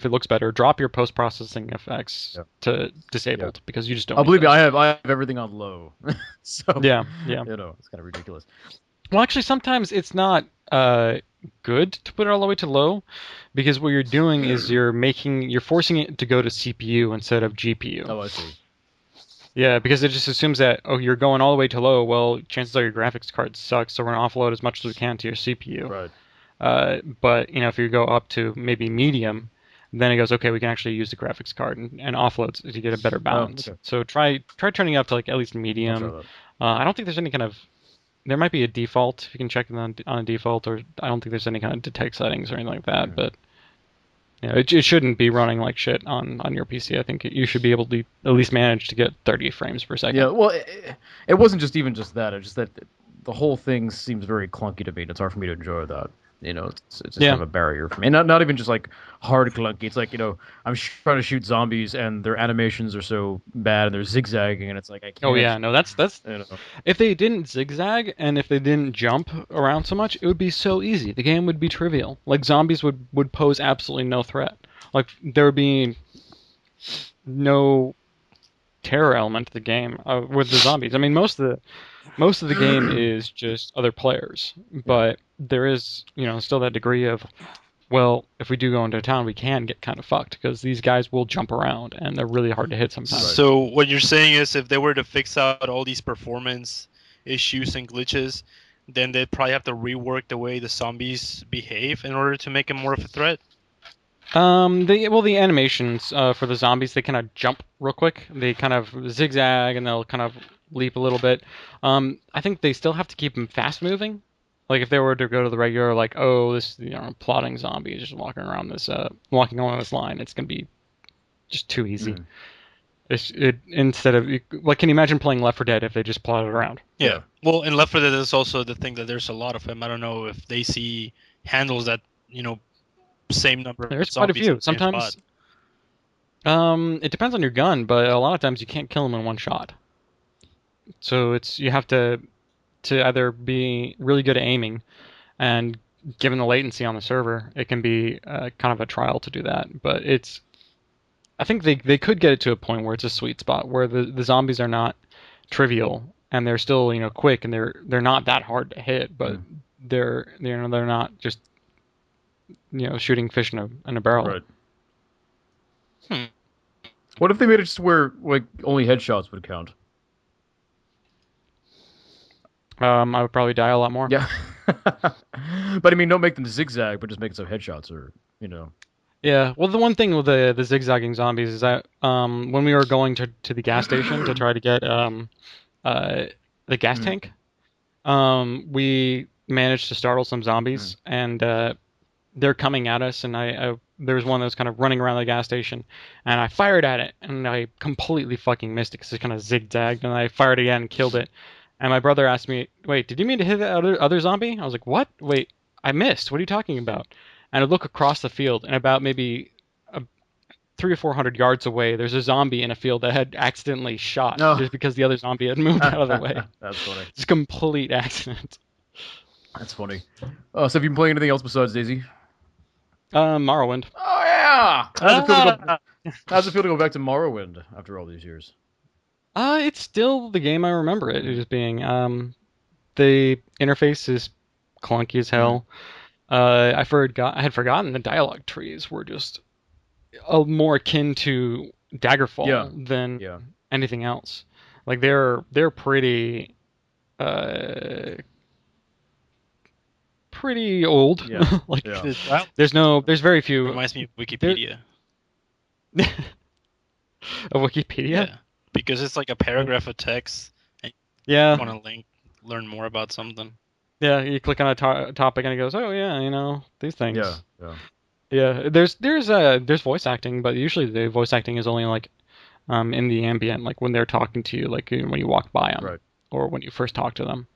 looks better. Drop your post processing effects to disabled because you just don't. I'll believe you. I have everything on low. So yeah, it's kind of ridiculous. Well, actually, sometimes it's not good to put it all the way to low, because what you're doing is you're forcing it to go to CPU instead of GPU. Oh, I see. Yeah, because it just assumes that, you're going all the way to low. Well, chances are your graphics card sucks, so we're going to offload as much as we can to your CPU. Right. But, if you go up to maybe medium, then it goes, okay, we can actually use the graphics card and offload to get a better balance. Okay. So try turning it up to at least medium. I don't think there's any kind of... There might be a default, if you can check it on a default, or I don't think there's any kind of detect settings or anything like that, but... it shouldn't be running like shit on your PC. I think you should be able to at least manage to get 30 frames per second. Yeah, well, it wasn't just that. It's just that the whole thing seems very clunky to me, and it's hard for me to enjoy that. It's just kind of a barrier for me. And not even just like hard clunky. It's like, I'm trying to shoot zombies, and their animations are so bad, and they're zigzagging, and it's like I can't. Oh yeah, no, that's. If they didn't zigzag and if they didn't jump around so much, it would be so easy. The game would be trivial. Like zombies would pose absolutely no threat. Like there would be no terror element to the game with the zombies. I mean, most of the game is just other players, but there is, still that degree of, well, if we do go into a town, we can get kind of fucked because these guys will jump around and they're really hard to hit sometimes. So what you're saying is, if they were to fix out all these performance issues and glitches, then they'd probably have to rework the way the zombies behave in order to make them more of a threat. The animations for the zombies, they kind of jump real quick. They kind of zigzag and they'll kind of leap a little bit. I think they still have to keep them fast moving. Like if they were to go to the regular, like, oh, this plotting zombie is just walking around this, walking along this line, it's gonna be just too easy. Instead of like, can you imagine playing Left 4 Dead if they just plotted around? Yeah. Well, in Left 4 Dead, there's also the thing that there's a lot of them. I don't know if DayZ handles that, same number of There's quite a zombies few. in the same Sometimes, spot. it depends on your gun, but a lot of times you can't kill them in one shot. So you have to either be really good at aiming, and given the latency on the server, it can be kind of a trial to do that. But I think they could get it to a point where it's a sweet spot where the zombies are not trivial and they're still quick and they're not that hard to hit, but they're not just shooting fish in a barrel. Right. What if they made it just where like only headshots would count? I would probably die a lot more. Yeah. But I mean, don't make them zigzag, but just make it so headshots are, Yeah. Well, the one thing with the zigzagging zombies is that when we were going to the gas station to try to get the gas tank, we managed to startle some zombies, and they're coming at us, and there was one that was kind of running around the gas station, and I fired at it, and I completely fucking missed it because it kind of zigzagged, and I fired again and killed it. And my brother asked me, wait, did you mean to hit that other zombie? I was like, what? Wait, I missed. What are you talking about? And I look across the field, and about maybe 300 or 400 yards away, there's a zombie in a field that had accidentally shot just because the other zombie had moved out of the way. That's funny. It's a complete accident. That's funny. So have you been playing anything else besides DayZ? Morrowind. Oh yeah. How's it feel to go back to Morrowind after all these years? It's still the game I remember it as being. The interface is clunky as hell. I had forgotten the dialogue trees were just more akin to Daggerfall than anything else. Like they're pretty old. Yeah. Like Yeah. there's very few. Reminds me of Wikipedia. A Wikipedia? Yeah. Because it's like a paragraph of text, and you want to learn more about something. Yeah, you click on a topic and it goes, oh yeah, these things. Yeah. Yeah, there's voice acting, but usually the voice acting is only like in the ambient, like when they're talking to you, like when you walk by them, or when you first talk to them.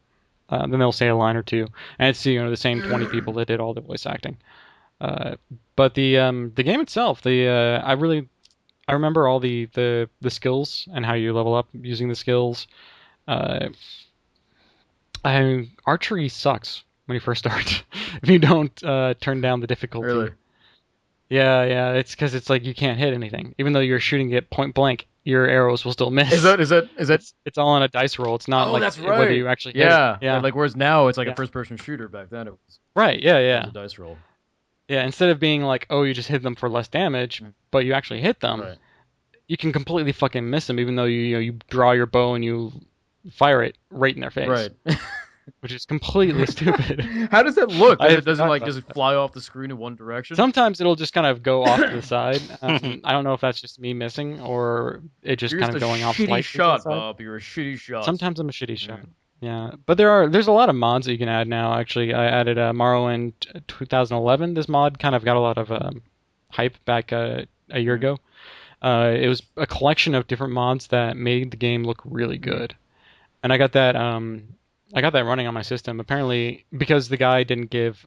Then they'll say a line or two, and it's the same 20 people that did all the voice acting. But the game itself, I remember all the skills and how you level up using the skills. Archery sucks when you first start if you don't turn down the difficulty. Really? Yeah. It's because it's like you can't hit anything, even though you're shooting it point blank. Your arrows will still miss. Is that? It's all on a dice roll. It's not like that's right. whether you actually hit it. Yeah. Yeah. Like whereas now it's like a first-person shooter. Back then it was right. Yeah. It was a dice roll. Yeah. Instead of being like, oh, you just hit them for less damage, but you actually hit them. Right. You can completely fucking miss them, even though you draw your bow and you fire it right in their face. Right. Which is completely stupid. How does that look? Does it just fly off the screen in one direction? Sometimes it'll just kind of go off to the side. I don't know if that's just me missing or it just kind of going off slightly. You're a shitty shot, to the side. Bob. You're a shitty shot. Sometimes I'm a shitty shot. Yeah, but there's a lot of mods that you can add now. Actually, I added Morrowind 2011. This mod kind of got a lot of hype back a year ago. It was a collection of different mods that made the game look really good, and I got that running on my system. Apparently, because the guy didn't give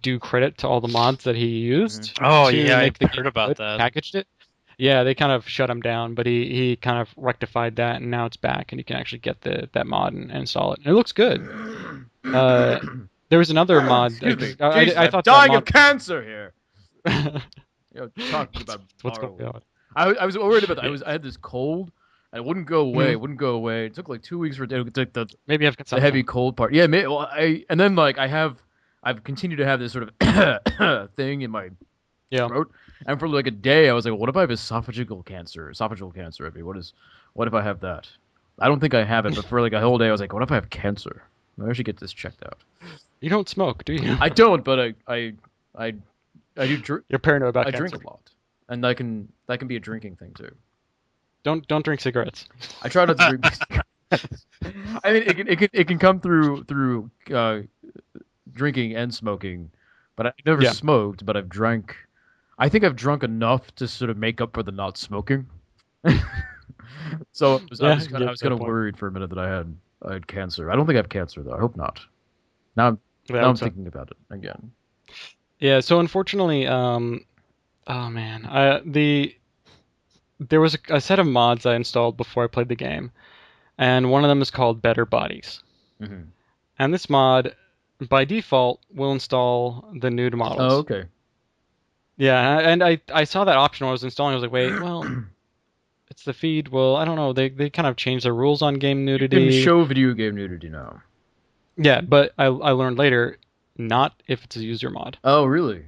due credit to all the mods that he used. Oh yeah, I heard about that. Packaged it. Yeah, they kind of shut him down, but he kind of rectified that, and now it's back, and you can actually get that mod and install it. And it looks good. There was another mod. I thought dying of cancer here. Talking about what's going on. I was worried about that. I had this cold. And it wouldn't go away. It wouldn't go away. It took like 2 weeks for it to take maybe I've got the heavy cold part. Yeah, and then like I've continued to have this sort of thing in my throat. And for like a day, I was like, what if I have esophageal cancer? I mean, what if I have that? I don't think I have it, but for like a whole day, I was like, what if I have cancer? Maybe I should get this checked out. You don't smoke, do you? I don't, but I do. You're paranoid about I cancer. drink a lot, and that can be a drinking thing too. Don't drink cigarettes. I try not to drink. I mean, it can come through drinking and smoking, but I've never Yeah. smoked. But I've drank. I think I've drunk enough to sort of make up for the not smoking. So I was kind of worried for a minute that I had cancer. I don't think I have cancer though. I hope not. Now I'm thinking about it again. Yeah. So unfortunately, oh man, there was a set of mods I installed before I played the game, and one of them is called Better Bodies. Mm-hmm. And this mod, by default, will install the nude models. Oh, okay. Yeah, and I saw that option when I was installing. I was like, wait, well, it's the feed. Well, I don't know. They kind of changed the rules on game nudity. You can show video game nudity now. Yeah, but I learned later, not if it's a user mod. Oh, really?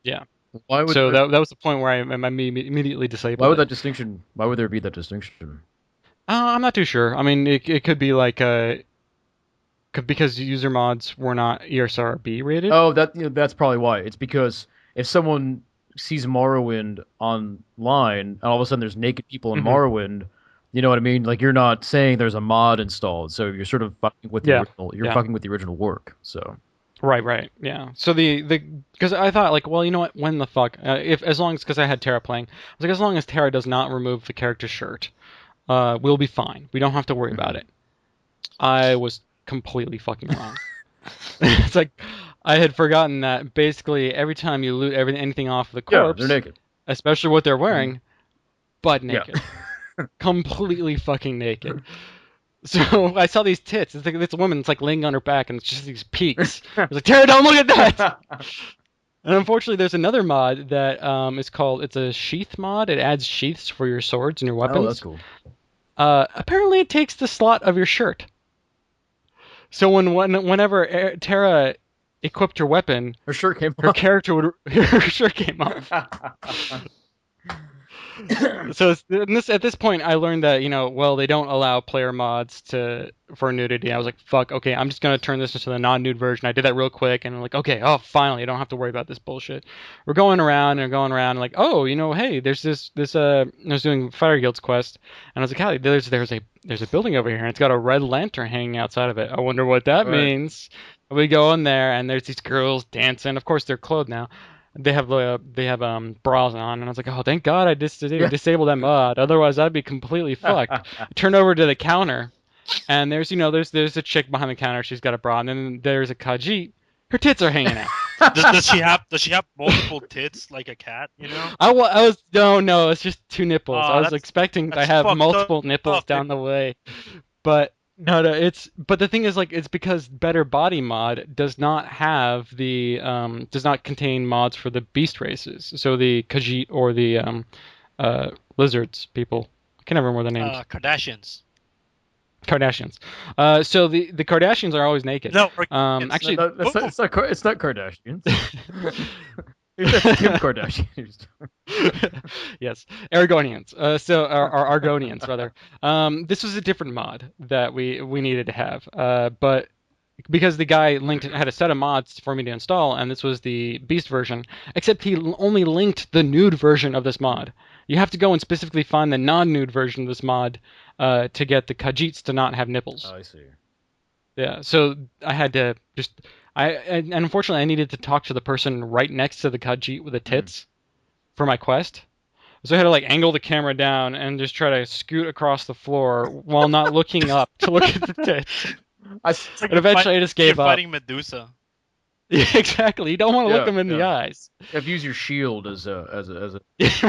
Yeah. Why would So that was the point where I immediately disabled Why would it. that distinction? Why would there be that distinction? I'm not too sure. I mean, it could be like because user mods were not ESRB rated. Oh, that's probably why. It's because if someone sees Morrowind online and all of a sudden there's naked people in Morrowind, you know what I mean? Like you're not saying there's a mod installed, so you're sort of fucking with the original. You're fucking with the original work. So. Right, yeah. So because I thought like, well, you know what? When the fuck? Because I had Terra playing, I was like, as long as Terra does not remove the character's shirt, we'll be fine. We don't have to worry about it. I was completely fucking wrong. It's like I had forgotten that basically every time you loot anything off the corpse, they're naked, especially what they're wearing, butt naked, Yeah. completely fucking naked. So I saw these tits. It's like this woman's like laying on her back, and it's just these peaks. I was like, Tara, don't look at that. And unfortunately, there's another mod that is called. It's a sheath mod. It adds sheaths for your swords and your weapons. Oh, that's cool. Apparently, it takes the slot of your shirt. So whenever Tara equipped her weapon, Her shirt came her off. character would her shirt came off. So at this point, I learned that they don't allow player mods for nudity. I was like, fuck, okay, I'm just gonna turn this into the non-nude version. I did that real quick, and I'm like, okay, oh, finally, I don't have to worry about this bullshit. We're going around, and like, oh, hey, there's this I was doing Fire Guild's quest, and I was like, Callie, there's a building over here, and it's got a red lantern hanging outside of it. I wonder what that means. We go in there, and there's these girls dancing. Of course, they're clothed now. They have bras on, and I was like, oh, thank God I disabled that mod. Otherwise, I'd be completely fucked. I turn over to the counter, and there's a chick behind the counter. She's got a bra, and then there's a Khajiit. Her tits are hanging out. Does she have multiple tits like a cat? No, it's just two nipples. Oh, I was expecting to have multiple nipples down the way, but. No, but the thing is, like, it's because Better Body mod does not have does not contain mods for the beast races. So the Khajiit or the lizards people. I can't remember their names. Kardashians. So the Kardashians are always naked. No, actually, it's not Kardashians. It's Kim Kardashian. Yes, Aragonians. Our Argonians rather. This was a different mod that we needed to have. But because the guy had a set of mods for me to install, and this was the Beast version, except he only linked the nude version of this mod. You have to go and specifically find the non-nude version of this mod to get the Khajiits to not have nipples. Oh, I see. Yeah, so I had to and unfortunately I needed to talk to the person right next to the Khajiit with the tits for my quest. So I had to like angle the camera down and just try to scoot across the floor while not looking up to look at the tits. And eventually I just gave up. You're fighting Medusa. Yeah, exactly. You don't want to look them in the eyes. You have to use your shield as a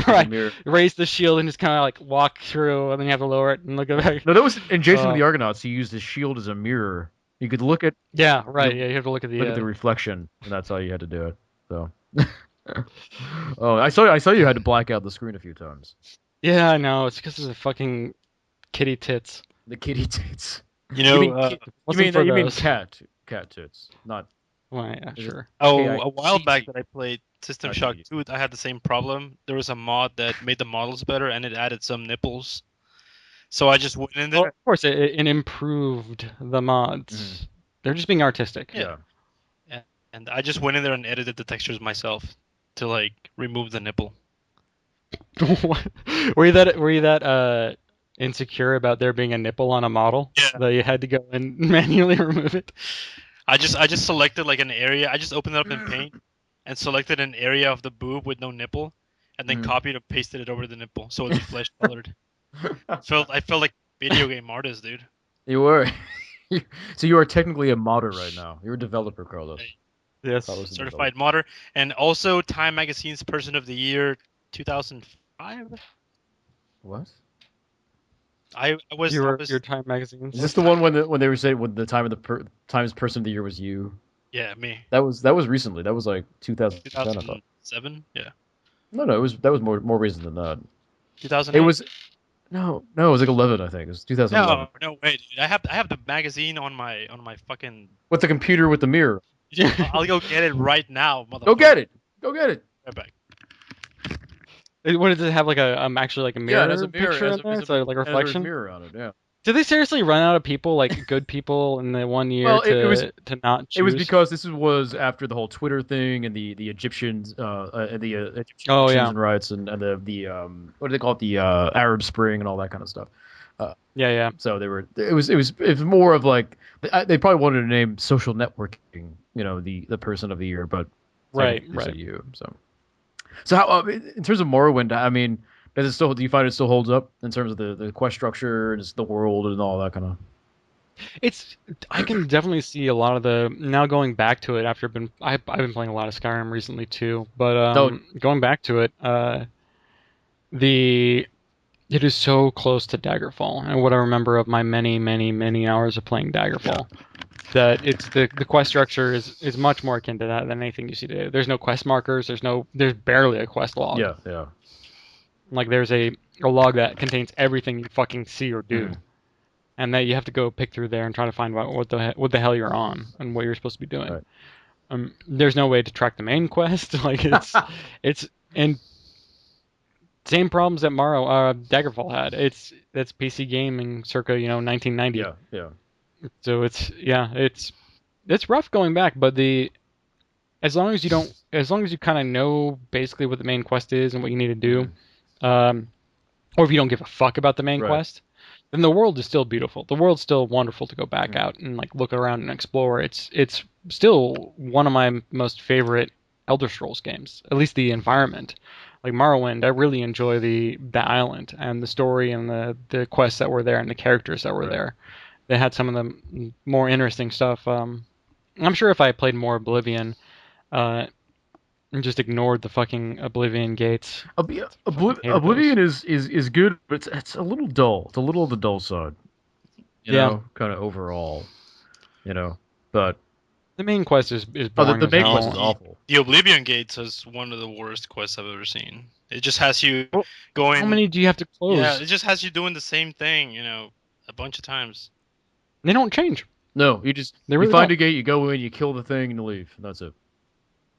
right. mirror. Raise the shield and just kind of like walk through, and then you have to lower it and look at it. No, that was in Jason with the Argonauts. He used his shield as a mirror. You could look at. Yeah, right. You have to look at the reflection, and that's how you had to do it. So. Oh, I saw you had to black out the screen a few times. Yeah, I know. It's because of the fucking kitty tits. The kitty tits. You know, you mean cat tits, not. Well, yeah, sure. A while back that I played System Shock 2, I had the same problem. There was a mod that made the models better, and it added some nipples. So I just went in Well, there. of course, it improved the mods. They're just being artistic. Yeah. And I just went in there and edited the textures myself to like remove the nipple. What? Were you that insecure about there being a nipple on a model Yeah. that you had to go and manually remove it? I just selected like an area. I just opened it up in Paint and selected an area of the boob with no nipple, and then copied and pasted it over the nipple so it'd be flesh colored. I felt like video game artist, dude. You were. So you are technically a modder right now. You're a developer, Carlos. Yes. Carlos the Certified modder, and also Time Magazine's Person of the Year 2005. What? I was. Your Time magazines. Is this the one when they were saying when the Times Person of the Year was you? Yeah, me. That was recently. That was like 2010. I thought. 2007. Yeah. No, that was more recent than that. 2008. It was no, it was like 11. I think it was 2011. No way, dude. I have the magazine on my fucking. With the computer with the mirror. I'll go get it right now, motherfucker. Go get it. Go get it. Right back. What does it have, like actually like a mirror, Yeah, it has a mirror. picture in there? So like it has a reflection. mirror on it. Yeah. Did they seriously run out of people, like good people, in the 1 year Well, to not choose? It was because this was after the whole Twitter thing and the Egyptians and the Egyptian yeah. rights and the what do they call it, the Arab Spring and all that kind of stuff. Yeah. So it was more of like they probably wanted to name social networking, the person of the year, but right. you. So how in terms of Morrowind, I mean, do you find it still holds up in terms of the quest structure and the world and all that kind of? I can definitely see a lot of now going back to it after I've been playing a lot of Skyrim recently too, but going back to it, it is so close to Daggerfall, and what I remember of my many hours of playing Daggerfall, that it's the quest structure is much more akin to that than anything you see today. There's no quest markers. There's barely a quest log. Yeah. Like there's a log that contains everything you fucking see or do, and that you have to go pick through there and try to find out what the hell you're on and what you're supposed to be doing. Right. There's no way to track the main quest. Like it's and same problems that Daggerfall had. That's PC gaming circa 1990. Yeah. So it's rough going back, but as long as you kind of know basically what the main quest is and what you need to do, or if you don't give a fuck about the main quest, then the world is still beautiful. The world's still wonderful to go back out and like look around and explore. It's still one of my most favorite Elder Scrolls games, at least the environment. Like Morrowind, I really enjoy the island and the story and the quests that were there and the characters that were there. They had some of the more interesting stuff. I'm sure if I played more Oblivion, and just ignored the fucking Oblivion gates. Oblivion is good, but it's a little dull. It's a little on the dull side. You know, kind of overall. But the main quest is boring. The main quest is awful. The Oblivion Gates is one of the worst quests I've ever seen. It just has you going. How many do you have to close? Yeah, it just has you doing the same thing, a bunch of times. They don't change. No, you find a gate, you go in, you kill the thing, and you leave. That's it.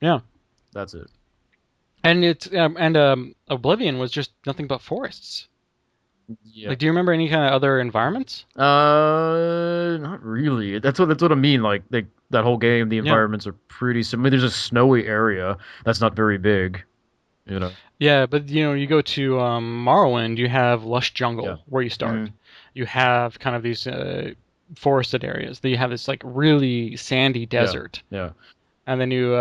Yeah, that's it. And Oblivion was just nothing but forests. Yeah. Like, do you remember any kind of other environments? Not really. That's what I mean. Like that whole game, the environments are pretty similar. There's a snowy area that's not very big. Yeah, but you go to Morrowind, you have lush jungle where you start. Mm-hmm. You have kind of these forested areas. Then you have this like really sandy desert. Yeah. And then you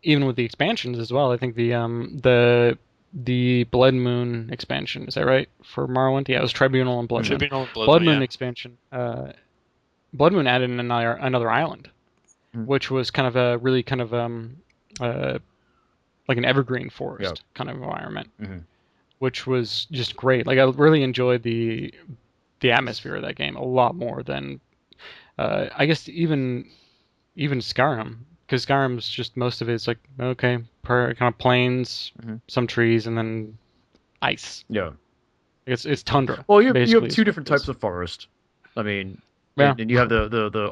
even with the expansions as well. I think the Blood Moon expansion, is that right, for Morrowind? Yeah, it was Tribunal and Blood Moon. Blood Moon expansion. Blood Moon added another island, which was kind of a really kind of like an evergreen forest kind of environment, which was just great. Like I really enjoyed the atmosphere of that game a lot more than I guess even Skyrim, because Skyrim's just most of it's like kind of plains, some trees, and then ice. Yeah, it's tundra. Well, you have two different types of forest. I mean, and you have the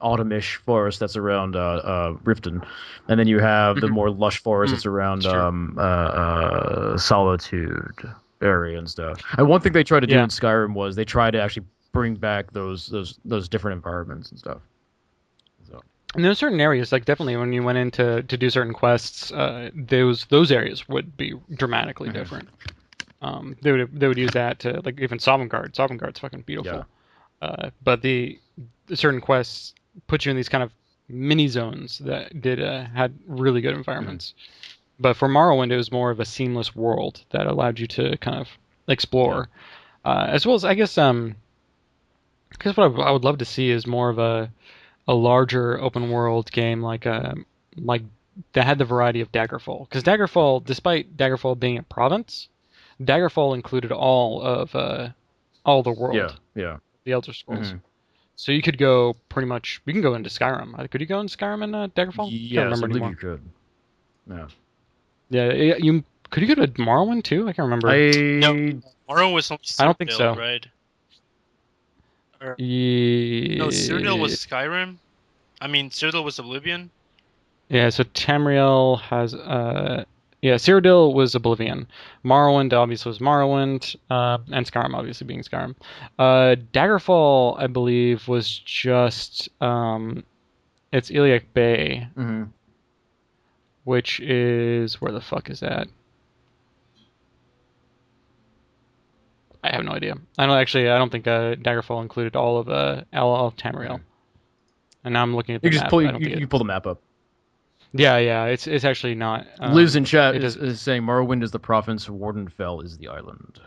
autumnish forest that's around Riften, and then you have the more lush forest that's around Solitude. area and stuff. And one thing they tried to do Yeah. in Skyrim was they tried to actually bring back those different environments and stuff. So And there's certain areas, like definitely when you went in to do certain quests, those areas would be dramatically different. They would use that to like even Sovngarde. Sovngarde's fucking beautiful. But the certain quests put you in these kind of mini zones that had really good environments. But for Morrowind, it was more of a seamless world that allowed you to kind of explore, as well as I guess what I would love to see is more of a larger open world game like that had the variety of Daggerfall. Because Daggerfall, despite Daggerfall being a province, Daggerfall included all the world, yeah. the Elder Scrolls. So you could go pretty much. We can go into Skyrim. Could you go into Skyrim and Daggerfall? Yes, Can't remember I believe anymore. you could. Yeah. Yeah, you could you go to Morrowind too? I can't remember. No, Morrowind was on I don't think so. right? Or, Yeah. no, Cyrodiil was Skyrim. I mean, Cyrodiil was Oblivion. Yeah, so Tamriel has Cyrodiil was Oblivion. Morrowind obviously was Morrowind, and Skyrim obviously being Skyrim. Daggerfall, I believe, was just it's Iliac Bay, which is where the fuck is that? I have no idea. I don't think Daggerfall included all of Tamriel. And now I'm looking at the You map. just pull I don't think you pull the map up. Yeah, it's actually not. Liz in chat it is saying Morrowind is the province, Wardenfell is the island.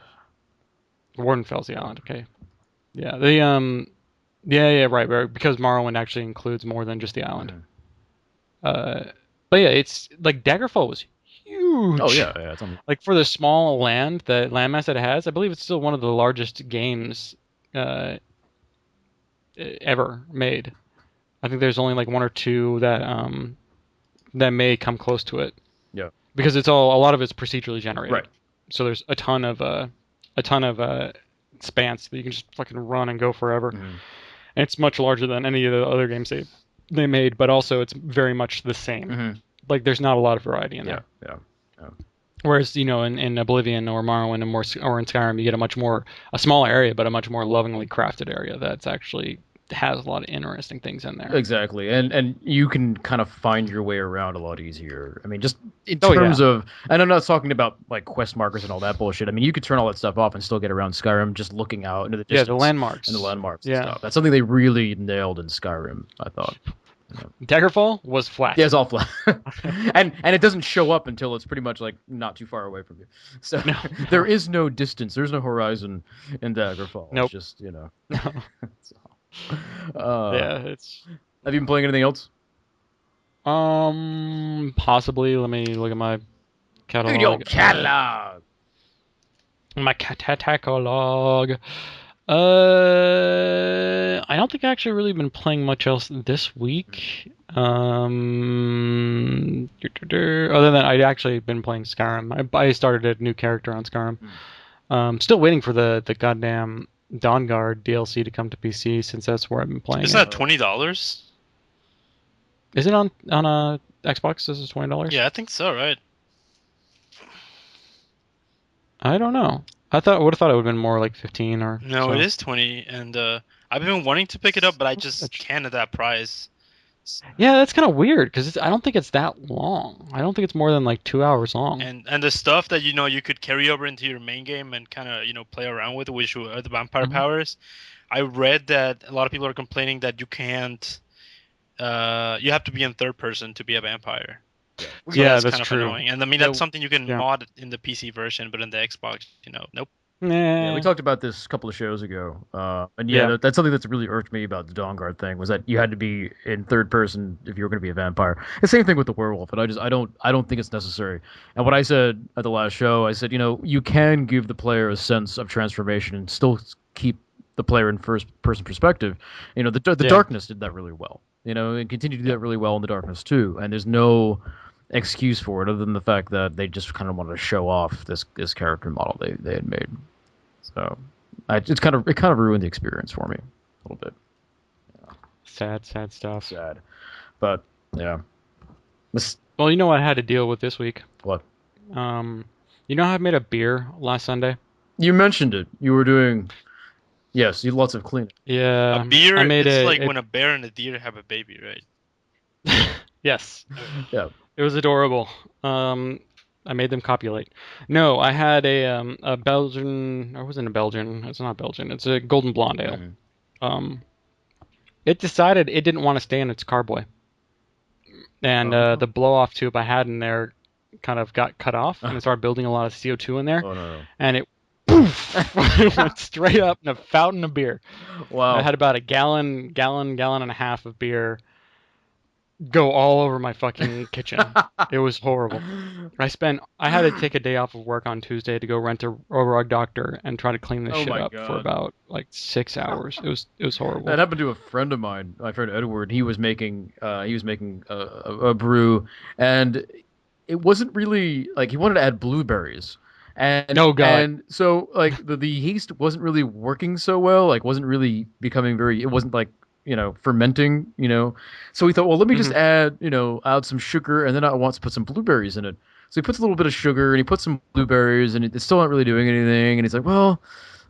Wardenfell's the island. Okay. Yeah. Yeah, right. Because Morrowind actually includes more than just the island. But yeah, it's like Daggerfall was huge. Oh yeah, it's on. Like for the small landmass that it has, I believe it's still one of the largest games ever made. I think there's only like one or two that may come close to it. Yeah. Because a lot of it's procedurally generated. Right. So there's a ton of expanse that you can just fucking run and go forever. And it's much larger than any of the other games they made, but also it's very much the same. Like there's not a lot of variety in there. Yeah. Whereas in Oblivion or Morrowind or in Skyrim, you get a smaller area, but a much more lovingly crafted area that's actually has a lot of interesting things in there. Exactly, and you can kind of find your way around a lot easier. I mean, just in terms of, and I'm not talking about like quest markers and all that bullshit. I mean, you could turn all that stuff off and still get around Skyrim just looking out into the distance. Yeah, the landmarks. And the landmarks and stuff. That's something they really nailed in Skyrim, I thought. Daggerfall was flat. Yeah, it's all flat. and it doesn't show up until it's pretty much like not too far away from you. So there is no distance. There's no horizon in Daggerfall. Nope. It's just, No. so. It's. Have you been playing anything else? Possibly. Let me look at my catalog. Look at your catalog. My catalog. I don't think I actually really been playing much else this week. Other than I'd actually been playing Skyrim. I started a new character on Skyrim. Still waiting for the goddamn Dawnguard DLC to come to PC since that's where I've been playing. Isn't that $20? Is it on Xbox? Is it $20? Yeah, I think so. Right. I don't know. I would have thought it would have been more like 15 or. No, so. it is 20, and I've been wanting to pick it up, but I just can't at that price. Yeah, that's kind of weird because I don't think it's that long. I don't think it's more than like 2 hours long. And the stuff that you could carry over into your main game and kind of play around with, which are the vampire powers. I read that a lot of people are complaining that you can't. You have to be in third person to be a vampire. So yeah, that's kind of true. annoying. And I mean that's something you can mod in the PC version, but in the Xbox, nope. Yeah, we talked about this a couple of shows ago, and that's something that's really irked me about the Dawnguard thing was that you had to be in third person if you were going to be a vampire. The same thing with the werewolf, and I don't think it's necessary. And what I said at the last show, I said you can give the player a sense of transformation and still keep the player in first person perspective. The Darkness did that really well. And continue to do that really well in the Darkness too. And there's no excuse for it other than the fact that they just kind of wanted to show off this character model they had made. So it kind of ruined the experience for me a little bit. Yeah. Sad stuff. Sad, but yeah. Well, you know what I had to deal with this week. What? You know how I made a beer last Sunday? You mentioned it. You were doing. Yes, you lots of cleaning. Yeah, A beer. I made It's a, like when a bear and a deer have a baby, right? yes, Yeah. it was adorable. I made them copulate. No, I had a Belgian, or it wasn't a Belgian. It's not Belgian. It's a golden blonde ale. Mhm. Um, it decided it didn't want to stay in its carboy, and Oh. the blow off tube I had in there kind of got cut off, and it started building a lot of CO2 in there, Oh no. and it poof went straight up in a fountain of beer. I Wow. had about a gallon and a half of beer go all over my fucking kitchen. It was horrible. I had to take a day off of work on Tuesday to go rent a rug doctor and try to clean this Oh shit my up for God. about like 6 hours. It was horrible. That happened to a friend of mine, my friend Edward. He was making a brew, and it wasn't really like he wanted to add blueberries, and Oh God. and so like the yeast wasn't really working so well, like wasn't really becoming very. It wasn't like fermenting, So he thought, well, let me just Hmm. add some sugar, and then I want to put some blueberries in it. So he puts a little bit of sugar and he puts some blueberries, and it's still not really doing anything. And he's like, well.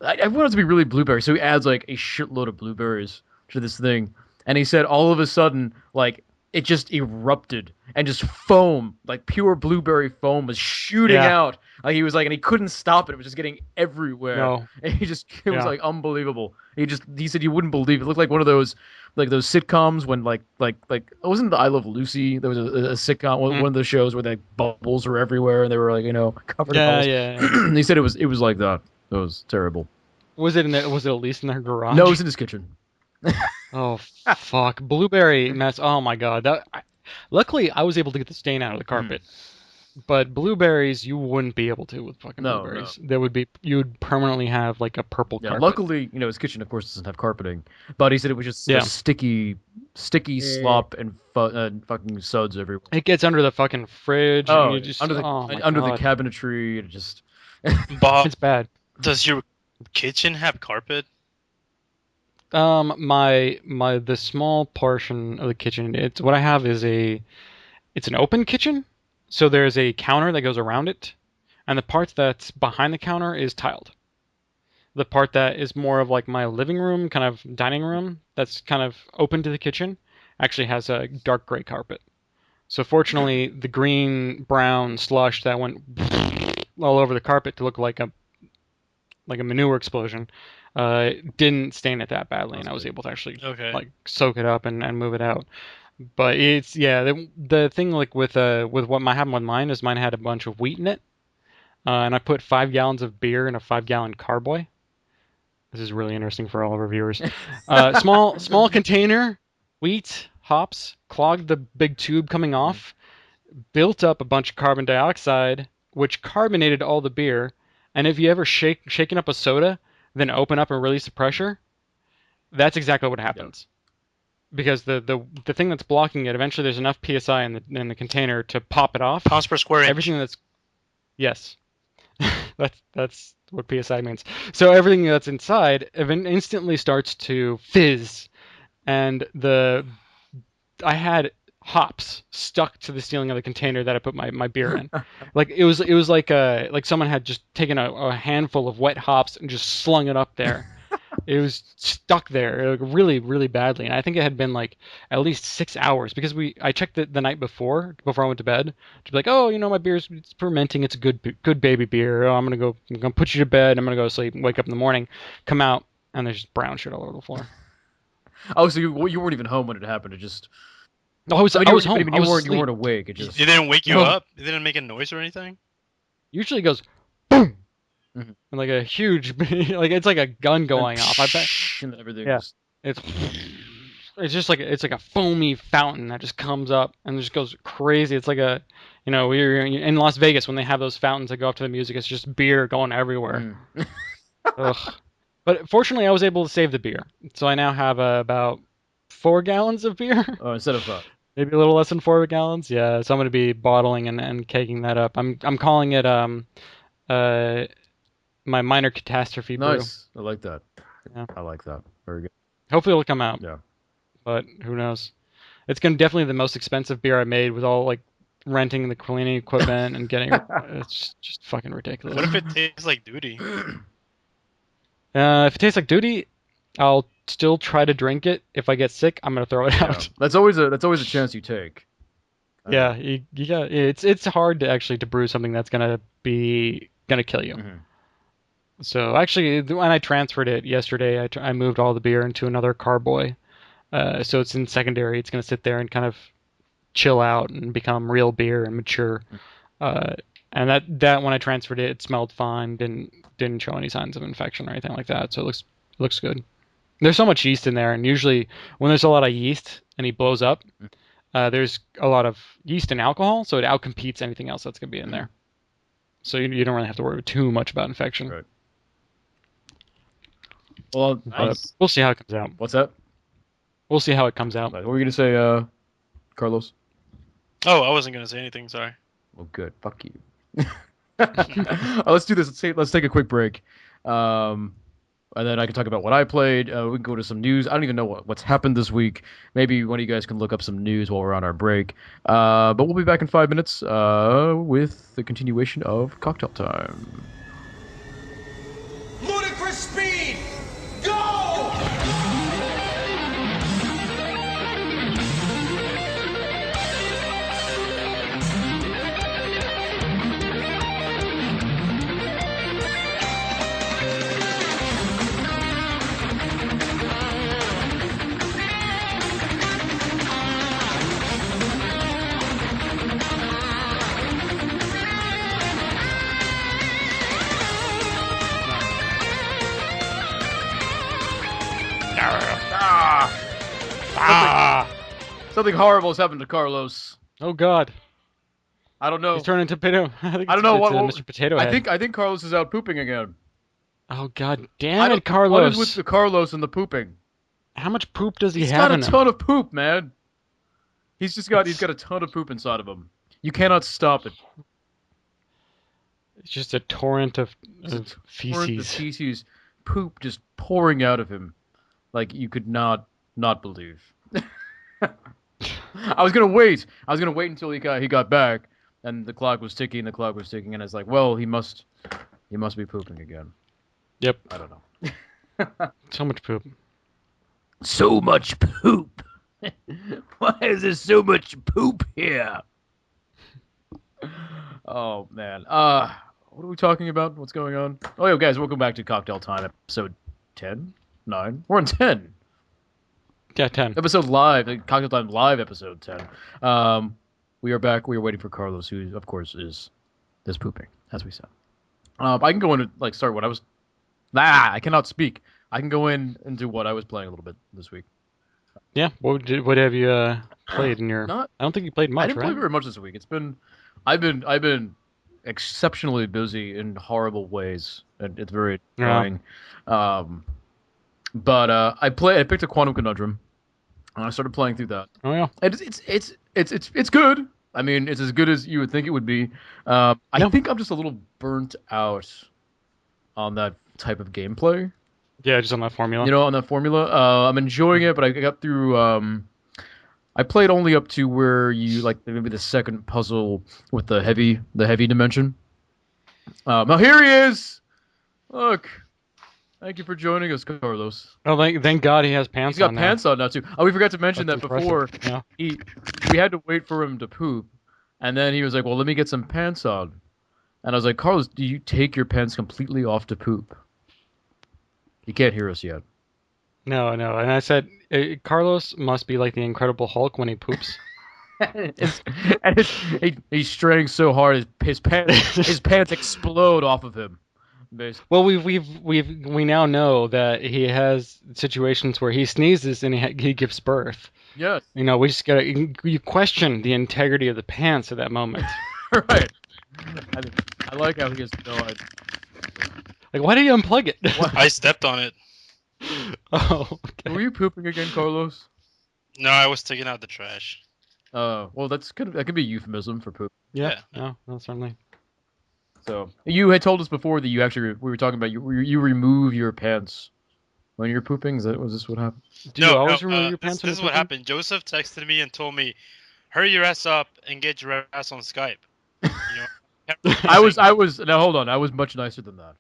I want it to be really blueberry, so he adds like a shitload of blueberries to this thing, and he said all of a sudden, like it just erupted and just foam, like pure blueberry foam, was shooting Yeah. out. Like he was like, and he couldn't stop it; it was just getting everywhere. No. And it was Yeah. like unbelievable. He said you wouldn't believe it. Looked like one of those, like those sitcoms when like it wasn't the I Love Lucy. There was a sitcom, one Mm. of the shows where the bubbles were everywhere and they were like covered in Yeah. bubbles. Yeah. He said it was like that. It was terrible. Was it at least in their No, it garage? was in his kitchen. Oh fuck. Blueberry mess. Oh my God. Luckily I was able to get the stain out of the Mhm. carpet. But blueberries, you wouldn't be able to with fucking No, no. blueberries. You'd permanently have like a purple Yeah, carpet. luckily, his kitchen, of course, doesn't have carpeting, but he said it was just Yeah. sticky Mm. slop and fucking suds everywhere. It gets under the fucking fridge, and Oh, you yeah. just, oh my Under the God, cabinetry, it just. Bob, it's bad. does your kitchen have carpet? The small portion of the kitchen, it's what I have is it's an open kitchen, so there's a counter that goes around it, and the part that's behind the counter is tiled. The part that is more of like my living room, kind of dining room, that's kind of open to the kitchen, actually has a dark gray carpet. So fortunately, the green brown slush that went all over the carpet to look like a manure explosion didn't stain it that badly, and That's I was good. able to actually Okay. like soak it up and move it out. But it's yeah, the thing like with what happened with mine is mine had a bunch of wheat in it, and I put 5 gallons of beer in a 5 gallon carboy. This is really interesting for all of our viewers. Small container, wheat, hops, clogged the big tube coming off, built up a bunch of carbon dioxide, which carbonated all the beer. And if you ever shaken up a soda, then open up and release the pressure, that's exactly what happens. Because the thing that's blocking it, eventually there's enough psi in the container to pop it off. Pounds per square inch. Everything that's yes, that's what psi means. So everything that's inside instantly starts to fizz, and I had hops stuck to the ceiling of the container that I put my beer in. Like it was like someone had just taken a handful of wet hops and just slung it up there. It was stuck there like, really really badly, and I think it had been like at least 6 hours because I checked it the night before I went to bed to be like, oh, my beer's it's fermenting, it's a good baby beer. Oh, I'm gonna put you to bed. I'm gonna go to sleep. Wake up in the morning, come out, and there's just brown shit all over the floor. Oh, so you weren't even home when it happened. It just. No, I was home. I was You asleep. weren't awake. It It just. didn't wake you No. up. It didn't make a noise or anything. Usually it goes boom, Mhm. and like a huge like it's like a gun going off. I bet. And everything. Yeah. Just. It's just like it's like a foamy fountain that just comes up and just goes crazy. It's like we're in Las Vegas when they have those fountains that go up to the music. It's just beer going everywhere. Mm. Ugh. But fortunately, I was able to save the beer, so I now have about 4 gallons of beer. Oh, instead of Maybe a little less than 4 gallons. Yeah, so I'm gonna be bottling and kegging that up. I'm calling it uh my minor catastrophe brew. nice. I like that. Yeah. I like that. Very good. Hopefully it'll come out. Yeah. But who knows? It's gonna definitely the most expensive beer I made with all like renting the cleaning equipment and getting it's just fucking ridiculous. What if it tastes like duty? If it tastes like duty, I'll still try to drink it. If I get sick, I'm gonna throw it Yeah. out. That's always a chance you take. Yeah, you got it's hard to actually to brew something that's gonna kill you. Mhm. So actually, when I transferred it yesterday, I moved all the beer into another carboy. So it's in secondary. It's gonna sit there and kind of chill out and become real beer and mature. Uh, and that when I transferred it, it smelled fine. Didn't show any signs of infection or anything like that. So it looks good. There's so much yeast in there, and usually when there's a lot of yeast and he blows up, there's a lot of yeast and alcohol, so it outcompetes anything else that's gonna be in there. So you don't really have to worry too much about infection. Right. Well, But we'll see how it comes out. what's that? We'll see how it comes out. What were you gonna say, Carlos? Oh, I wasn't gonna say anything. Sorry. Well, good. Fuck you. Let's do this. Let's take a quick break, and then I can talk about what I played. We can go to some news. I don't even know what's happened this week. Maybe one of you guys can look up some news while we're on our break. But we'll be back in 5 minutes with the continuation of Cocktail Time. Ludicrous speed! Go! Something horrible has happened to Carlos. Oh God, I don't know. he's turned into potato. I don't know what Mr. Potato Head. I think Carlos is out pooping again. Oh God, damn it, What Carlos! is with the Carlos and the pooping? How much poop does he He's have got a in him? ton of poop, man. He's got a ton of poop inside of him. You cannot stop it. It's just a torrent of Torrent of feces. feces, poop just pouring out of him, like you could not believe. I was gonna wait until he got back, and the clock was ticking, and I was like, well, he must be pooping again. Yep, I don't know. so much poop. So much poop. Why is there so much poop here? Oh man. What are we talking about? What's going on? Oh, yo, guys, welcome back to Cocktail Time, episode 10, 9. We're on 10. Yeah, 10. Episode live, Cocktail Time live, episode 10. We are back. We are waiting for Carlos, who of course is pooping, as we said. I can go into start what I was. I cannot speak. I can go into what I was playing a little bit this week. Yeah, what have you played in your? I don't think you played much, I didn't right? play very much this week. I've been exceptionally busy in horrible ways, and it's very annoying. But I picked a Quantum Conundrum, and I started playing through that. Oh yeah, And it's good. I mean, it's as good as you would think it would be. I think I'm just a little burnt out on that type of gameplay. yeah, just on that formula. You know, on that formula. I'm enjoying it, but I got through. I played only up to where you maybe the second puzzle with the heavy dimension. Now here he is. Look, thank you for joining us, Carlos. Oh, thank God he has pants He's got on pants on now too. Oh, we forgot to mention That's that before. Yeah. We had to wait for him to poop, and then he was like, "Well, let me get some pants on," and I was like, "Carlos, do you take your pants completely off to poop?" He can't hear us yet. No, and I said Carlos must be like the Incredible Hulk when he poops. He's straying so hard his pants explode off of him. Basically. Well, we now know that he has situations where he sneezes and he gives birth. Yes. You know, we just gotta you question the integrity of the pants at that moment. Right. I like how he has no idea. Like, why did you unplug it? I stepped on it. Oh, okay. Were you pooping again, Carlos? No, I was taking out the trash. Well, that could be a euphemism for poop. Yeah. No, certainly. So you had told us before that we were talking about you remove your pants when you're pooping. Was this what happened? Do you always remove your pants? This is what happened. Joseph texted me and told me, "Hurry your ass up and get your ass on Skype." You know, I was now hold on. I was much nicer than that.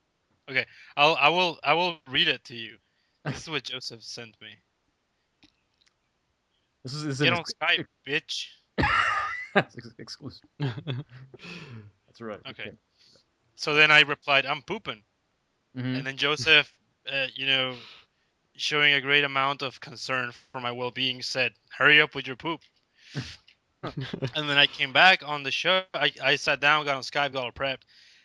Okay, I will read it to you. This is what Joseph sent me. This is Get an on Skype, bitch. exclusive. That's right. Okay. So then I replied, I'm pooping. Mm-hmm. And then Joseph, showing a great amount of concern for my well-being, said, "Hurry up with your poop." And then I came back on the show. I sat down, got on Skype, got all prepped,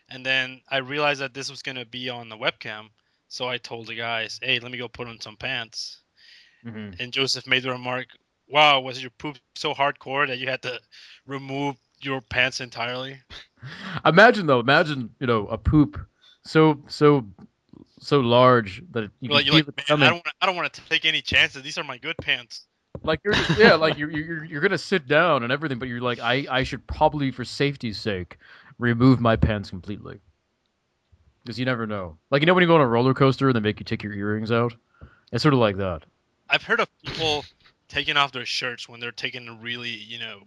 and then I realized that this was gonna be on the webcam. So I told the guys, "Hey, let me go put on some pants." Mm-hmm. And Joseph made the remark, "Wow, was your poop so hardcore that you had to remove your pants entirely?" Imagine a poop so large that you can You're feel like, it man, coming. I don't want to take any chances. These are my good pants. Like you're just, yeah, like you're gonna sit down and everything, but you're like, I should probably, for safety's sake, remove my pants completely, because you never know. Like when you go on a roller coaster and they make you take your earrings out, it's sort of like that. I've heard of people taking off their shirts when they're taking a really,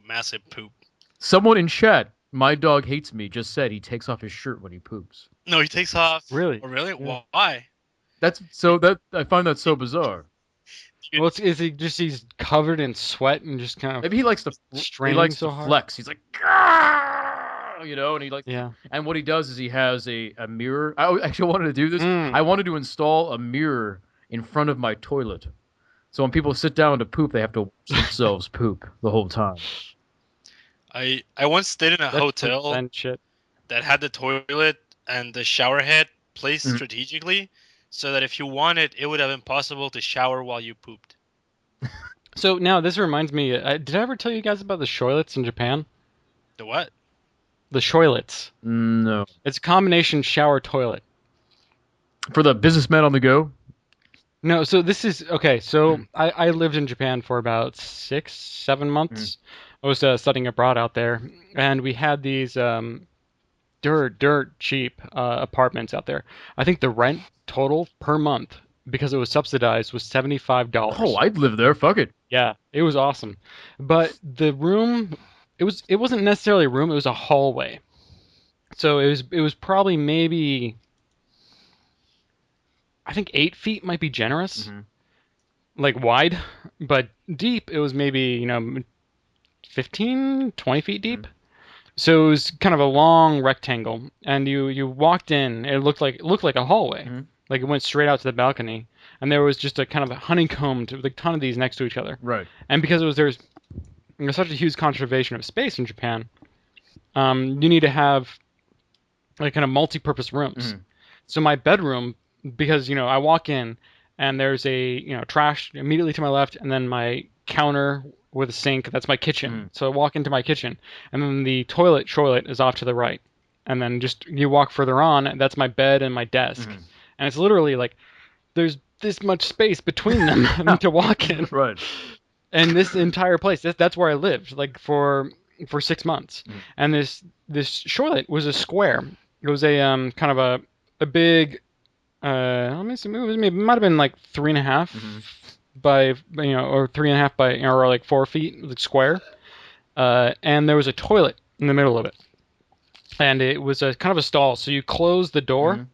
massive poop. Someone in chat, my dog hates me, just said he takes off his shirt when he poops. No, he takes off. Really? Oh, really? Yeah. Why? That I find that so bizarre. Well, is he just he's covered in sweat and just kind of Maybe he likes to straining so hard? flex. He's like, "Grrr," and he likes. Yeah. And what he does is he has a mirror. I actually wanted to do this. Mm. I wanted to install a mirror in front of my toilet, so when people sit down to poop, they have to watch themselves poop the whole time. I once stayed in a That's hotel Zen shit. that had the toilet and the shower head placed Mhm. strategically, so that if you wanted, it would have been possible to shower while you pooped. So now this reminds me. Did I ever tell you guys about the shoilets in Japan? The what? The shoilets. No, It's a combination shower toilet. for the businessman on the go. No, so this is okay. So I lived in Japan for about 6, 7 months. I was studying abroad out there, and we had these dirt cheap apartments out there. I think the rent total per month, because it was subsidized, was $75. Oh, I'd live there. Fuck it. Yeah, it was awesome. But the room, it wasn't necessarily a room, it was a hallway. So it was probably maybe, I think 8 feet might be generous, Mhm. like wide, but deep it was maybe, 15, 20 feet deep. So it was kind of a long rectangle, and you walked in, it looked like a hallway. Mhm. Like it went straight out to the balcony, and there was just a kind of a honeycombed with a ton of these next to each other. Right. And because there's such a huge conservation of space in Japan, you need to have like kind of multi-purpose rooms. Mhm. So my bedroom, because I walk in and there's a trash immediately to my left, and then my counter with a sink. That's my kitchen. So I walk into my kitchen, and then the toilet is off to the right, and then just you walk further on. That's my bed and my desk, and it's literally like there's this much space between them to walk in. Right. And this entire place, that's where I lived, like for 6 months. And this shoreline was a square. It was a kind of a big. Let me see. It might have been like 3.5 by or 3.5 by or like 4 feet, like square. And there was a toilet in the middle of it, and it was a kind of a stall. So you close the door,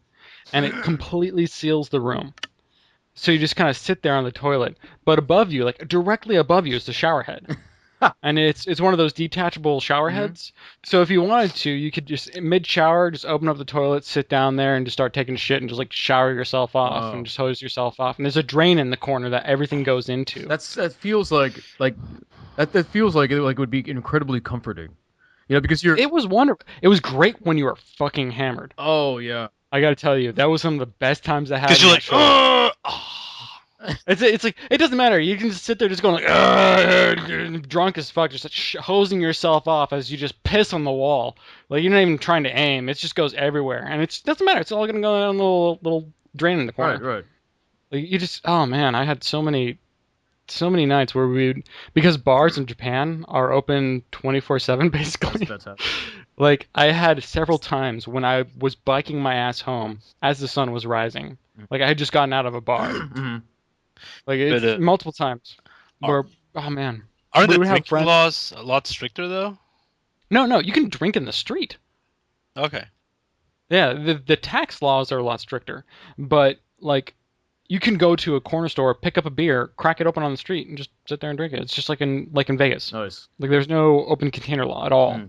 and it completely seals the room. So you just kind of sit there on the toilet, but above you, like directly above you, is the shower head. And it's one of those detachable shower heads. So if you wanted to, you could just mid shower, just open up the toilet, sit down there, and just start taking shit and just like shower yourself off and just hose yourself off. And there's a drain in the corner that everything goes into. That feels like that feels like it would be incredibly comforting. Because you're. It was wonderful. It was great when you were fucking hammered. Oh yeah. I gotta tell you, that was some of the best times I had. Because you're like, It's like it doesn't matter. You can just sit there, just going like drunk as fuck, just hosing yourself off as you just piss on the wall. Like you're not even trying to aim. It just goes everywhere, and it doesn't matter. It's all gonna go down the little drain in the corner. Right. Like you just, oh man, I had so many nights where because bars in Japan are open 24/7 basically. That's fantastic. Like I had several times when I was biking my ass home as the sun was rising. Like I had just gotten out of a bar. Like it's multiple times where, oh man. Aren't We the would have drinking friends- laws a lot stricter though? No, you can drink in the street. Okay. Yeah, the tax laws are a lot stricter, but like you can go to a corner store, pick up a beer, crack it open on the street, and just sit there and drink it. It's just like in Vegas. Nice. Like there's no open container law at all.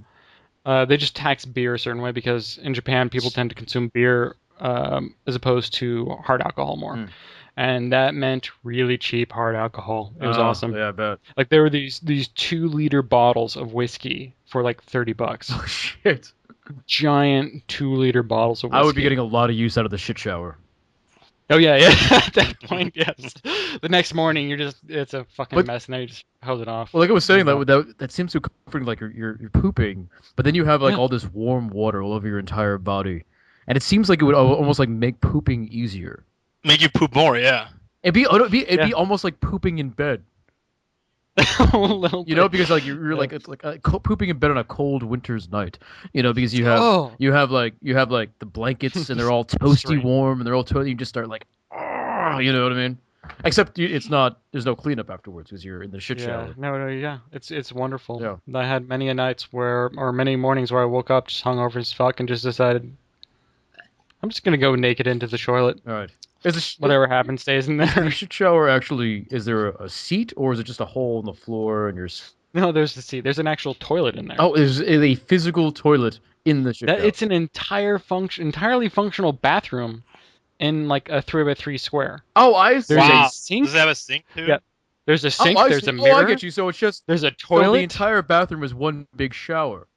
Mm. They just tax beer a certain way because in Japan people tend to consume beer as opposed to hard alcohol more, and that meant really cheap hard alcohol. It was awesome. Yeah, I bet. Like there were these 2-liter bottles of whiskey for like $30. Oh shit! Giant 2-liter bottles of whiskey. I would be getting a lot of use out of the shit shower. Oh yeah. At that point, yes. The next morning, it's a fucking mess, and then you just hose it off. Well, like I was saying, that seems so comforting. Like you're pooping, but then you have like all this warm water all over your entire body, and it seems like it would almost like make pooping easier. Make you poop more, yeah. It'd be almost like pooping in bed. A little You know, bit. because like you're like it's like pooping in bed on a cold winter's night. You know, because you have like the blankets and they're all toasty Strange. warm and they're all toasty. You just start like, you know what I mean? Except it's not. There's no cleanup afterwards because you're in the shit shower. Yeah. It's wonderful. Yeah. I had many many mornings where I woke up just hungover as fuck and just decided I'm just gonna go naked into the toilet. All right. Whatever happens stays in The there. shit shower actually, is there a seat or is it just a hole in the floor and you're... No, there's the seat. There's an actual toilet in there. Oh, there's a physical toilet in the shit shower. It's an entirely functional bathroom in like a 3x3 square. Oh, I see. There's Wow. a sink. Does it have a sink too? Yeah. There's a sink. I There's see. a mirror. Oh, I get you. So it's just... There's a So the toilet. entire bathroom is one big shower.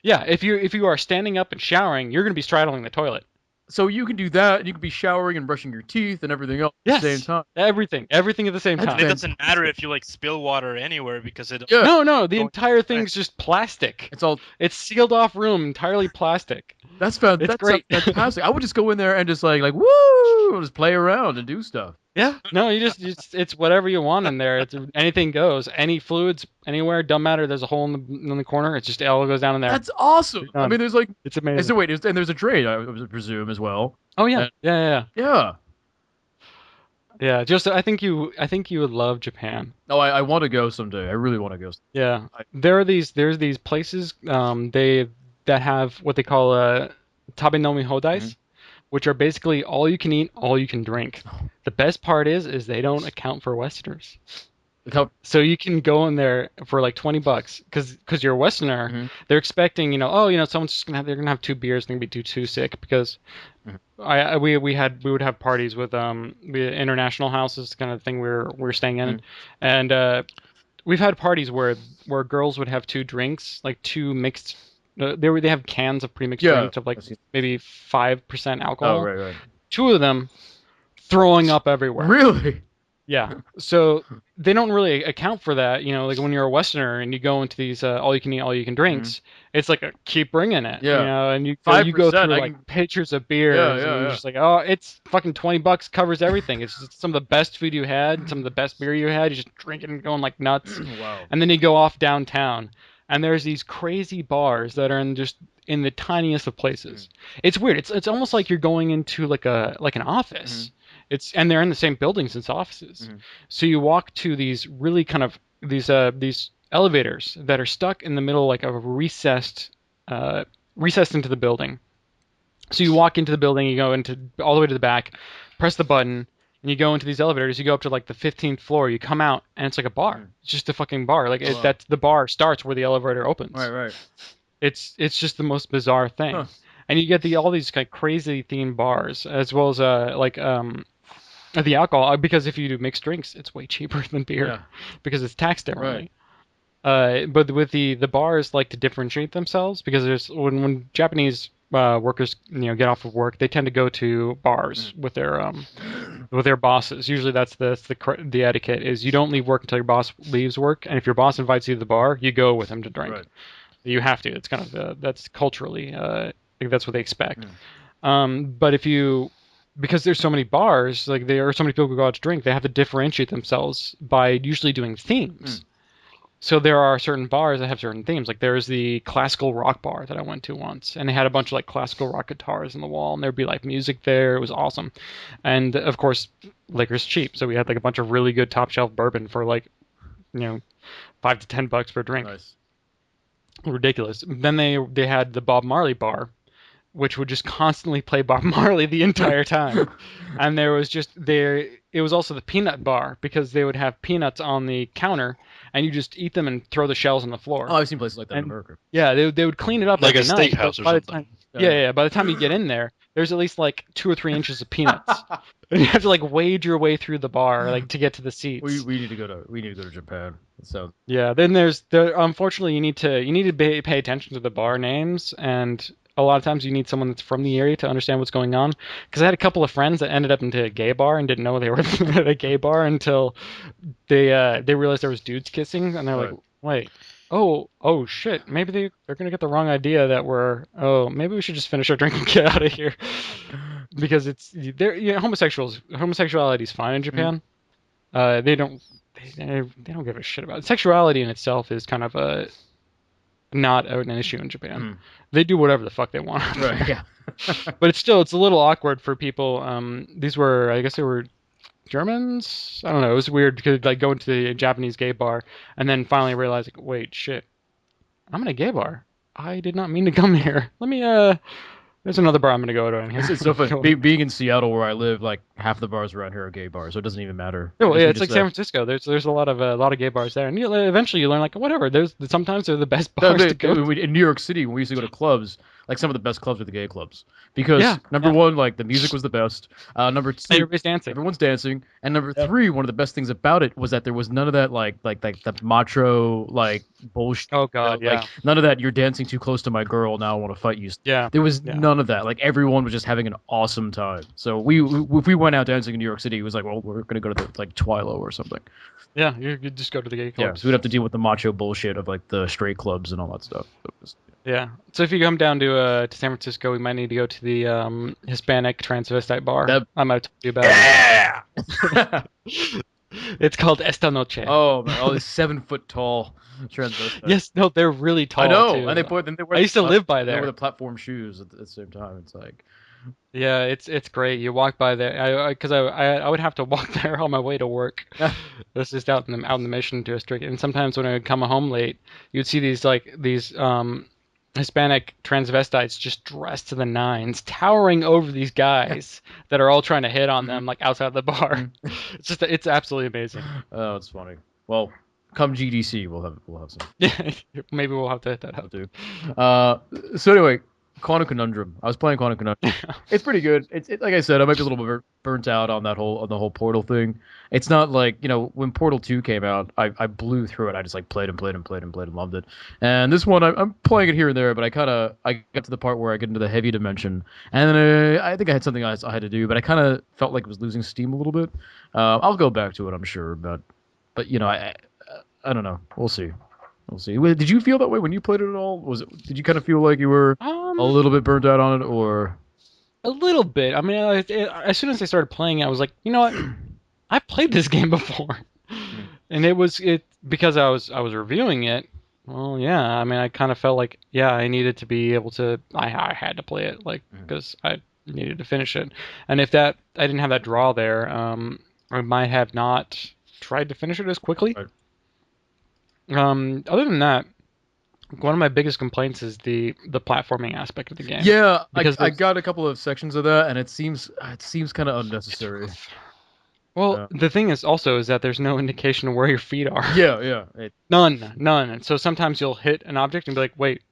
Yeah, if you are standing up and showering, you're going to be straddling the toilet. So you can do that, and you can be showering and brushing your teeth and everything else at the same time. Everything at the same That's time. And it doesn't matter if you like spill water anywhere because it. Yeah. No, the entire thing's just plastic. It's sealed off room, entirely plastic. That's great. fantastic. I would just go in there and just like woo, just play around and do stuff. Yeah. No, it's whatever you want in there. Anything goes. Any fluids anywhere, don't matter. There's a hole in the corner. It just all goes down in there. That's awesome. I mean, there's like It's amazing. So wait, and there's a drain, I would presume as well. Oh yeah. Yeah. Yeah. Just I think you would love Japan. Oh, I want to go someday. I really want to go. Yeah. There's these places that have what they call tabenomi hodais, which are basically all you can eat, all you can drink. The best part is they don't account for Westerners. So you can go in there for like $20 because you're a Westerner. They're expecting someone's just they're gonna have 2 beers and they're gonna be too sick because we would have parties with international houses kind of thing we're staying in, and we've had parties where girls would have 2 drinks, like 2 mixed. They have cans of pre-mixed drinks of like maybe 5% alcohol. Oh, right. 2 of them throwing up everywhere. Really? Yeah. So they don't really account for that. Like when you're a Westerner and you go into these all you can eat, all you can drinks, it's like keep bringing it. Yeah. And you go through like pitchers of beers and yeah. just like, oh, it's fucking $20 covers everything. It's just some of the best food you had, some of the best beer you had. You just drink it and going like nuts. Wow. And then you go off downtown and there's these crazy bars that are in the tiniest of places. It's weird. It's almost like you're going into like an office. And they're in the same buildings as offices. So you walk to these really kind of these elevators that are stuck in the middle, like of a recessed into the building. So you walk into the building, you go into all the way to the back, press the button, and you go into these elevators. You go up to like the 15th floor. You come out, and it's like a bar. It's just a fucking bar. Like that's the bar starts where the elevator opens. Right. It's just the most bizarre thing. Huh. And you get all these kind of crazy themed bars, as well as the alcohol, because if you do mixed drinks, it's way cheaper than beer because it's taxed differently. But with the bars like to differentiate themselves because there's when Japanese workers get off of work, they tend to go to bars with their bosses. Usually that's the etiquette is you don't leave work until your boss leaves work, and if your boss invites you to the bar, you go with him to drink. Right. You have to. It's kind of that's culturally that's what they expect. But because there's so many bars, like there are so many people who go out to drink, they have to differentiate themselves by usually doing themes. So there are certain bars that have certain themes. Like there's the classical rock bar that I went to once, and they had a bunch of like classical rock guitars on the wall, and there'd be like music there. It was awesome. And of course, liquor's cheap, so we had like a bunch of really good top shelf bourbon for like, $5 to $10 per drink. Nice. Ridiculous. Then they had the Bob Marley bar, which would just constantly play Bob Marley the entire time. And there was just there. It was also the peanut bar because they would have peanuts on the counter, and you just eat them and throw the shells on the floor. Oh, I've seen places like that in America. Yeah, they would clean it up Like every a night. steakhouse But or by the something. time, yeah. By the time you get in there, there's at least like 2 or 3 inches of peanuts. And you have to like wade your way through the bar like to get to the seats. We need to go to Japan. So Yeah, then unfortunately you need to pay attention to the bar names, and a lot of times you need someone that's from the area to understand what's going on. Because I had a couple of friends that ended up into a gay bar and didn't know they were at a gay bar until they realized there was dudes kissing, and they're like, wait, oh shit, maybe they're gonna get the wrong idea that maybe we should just finish our drink and get out of here. Because homosexuality is fine in Japan. They don't give a shit about it. Sexuality in itself is kind of not an issue in Japan. They do whatever the fuck they want. right, yeah. But it's a little awkward for people. I guess they were Germans. I don't know. It was weird because like go into a Japanese gay bar and then finally realize like, wait, shit, I'm in a gay bar. I did not mean to come here. Let me There's another bar I'm gonna go to in here. It's so funny. Being in Seattle, where I live, like half the bars around here are gay bars, so it doesn't even matter. Oh yeah, it's like San Francisco. There's a lot of gay bars there, and eventually you learn like whatever. Sometimes they're the best bars to go to. In New York City, when we used to go to clubs, like some of the best clubs are the gay clubs because number one, like the music was the best. Number two, everybody's dancing. Everyone's dancing, and number three, one of the best things about it was that there was none of that like the macho like bullshit. Oh god, like, none of that. You're dancing too close to my girl. Now I want to fight you. Yeah, there was none of that. Like everyone was just having an awesome time. So if we went out dancing in New York City, it was like, well, we're gonna go to like Twilo or something. Yeah, you just go to the gay clubs. Yeah, so we'd have to deal with the macho bullshit of like the straight clubs and all that stuff. Yeah. So if you come down to San Francisco, we might need to go to the Hispanic transvestite bar. I might talk to you about it. It's called Esta Noche. Oh man, all these 7 foot tall transvestites. Yes, no, they're really tall. I know, too. and they wear. I used to live by there. They wear the platform shoes at the same time. It's like. Yeah, it's great. You walk by there, because I would have to walk there on my way to work. This is just out in the Mission District, and sometimes when I would come home late, you'd see these Hispanic transvestites just dressed to the nines, towering over these guys that are all trying to hit on them like outside the bar. It's absolutely amazing. Oh, it's funny. Well, come GDC, we'll have some. Yeah, maybe we'll have to hit that up too. So anyway. Quantum Conundrum. I was playing Quantum Conundrum. It's pretty good. It's like I said, I might be a little bit burnt out on the whole Portal thing. It's not like when Portal 2 came out, I blew through it. I just like played and loved it. And this one, I'm playing it here and there, but I got to the part where I get into the heavy dimension, and then I think I had something else I had to do, but I kind of felt like it was losing steam a little bit. I'll go back to it, I'm sure, but I don't know. We'll see. We'll see. Did you feel that way when you played it at all? Did you kind of feel like you were a little bit burnt out on it, or a little bit? I mean, as soon as I started playing it, I was like, you know what? I've played this game before, and because I was reviewing it. Well, yeah. I mean, I kind of felt like I needed to be able to. I had to play it because I needed to finish it, and if I didn't have that draw there, I might have not tried to finish it as quickly. Right. Other than that, one of my biggest complaints is the platforming aspect of the game. Yeah, I got a couple of sections of that, and it seems kind of unnecessary. Well, the thing is that there's no indication of where your feet are. Yeah. None. And so sometimes you'll hit an object and be like, wait,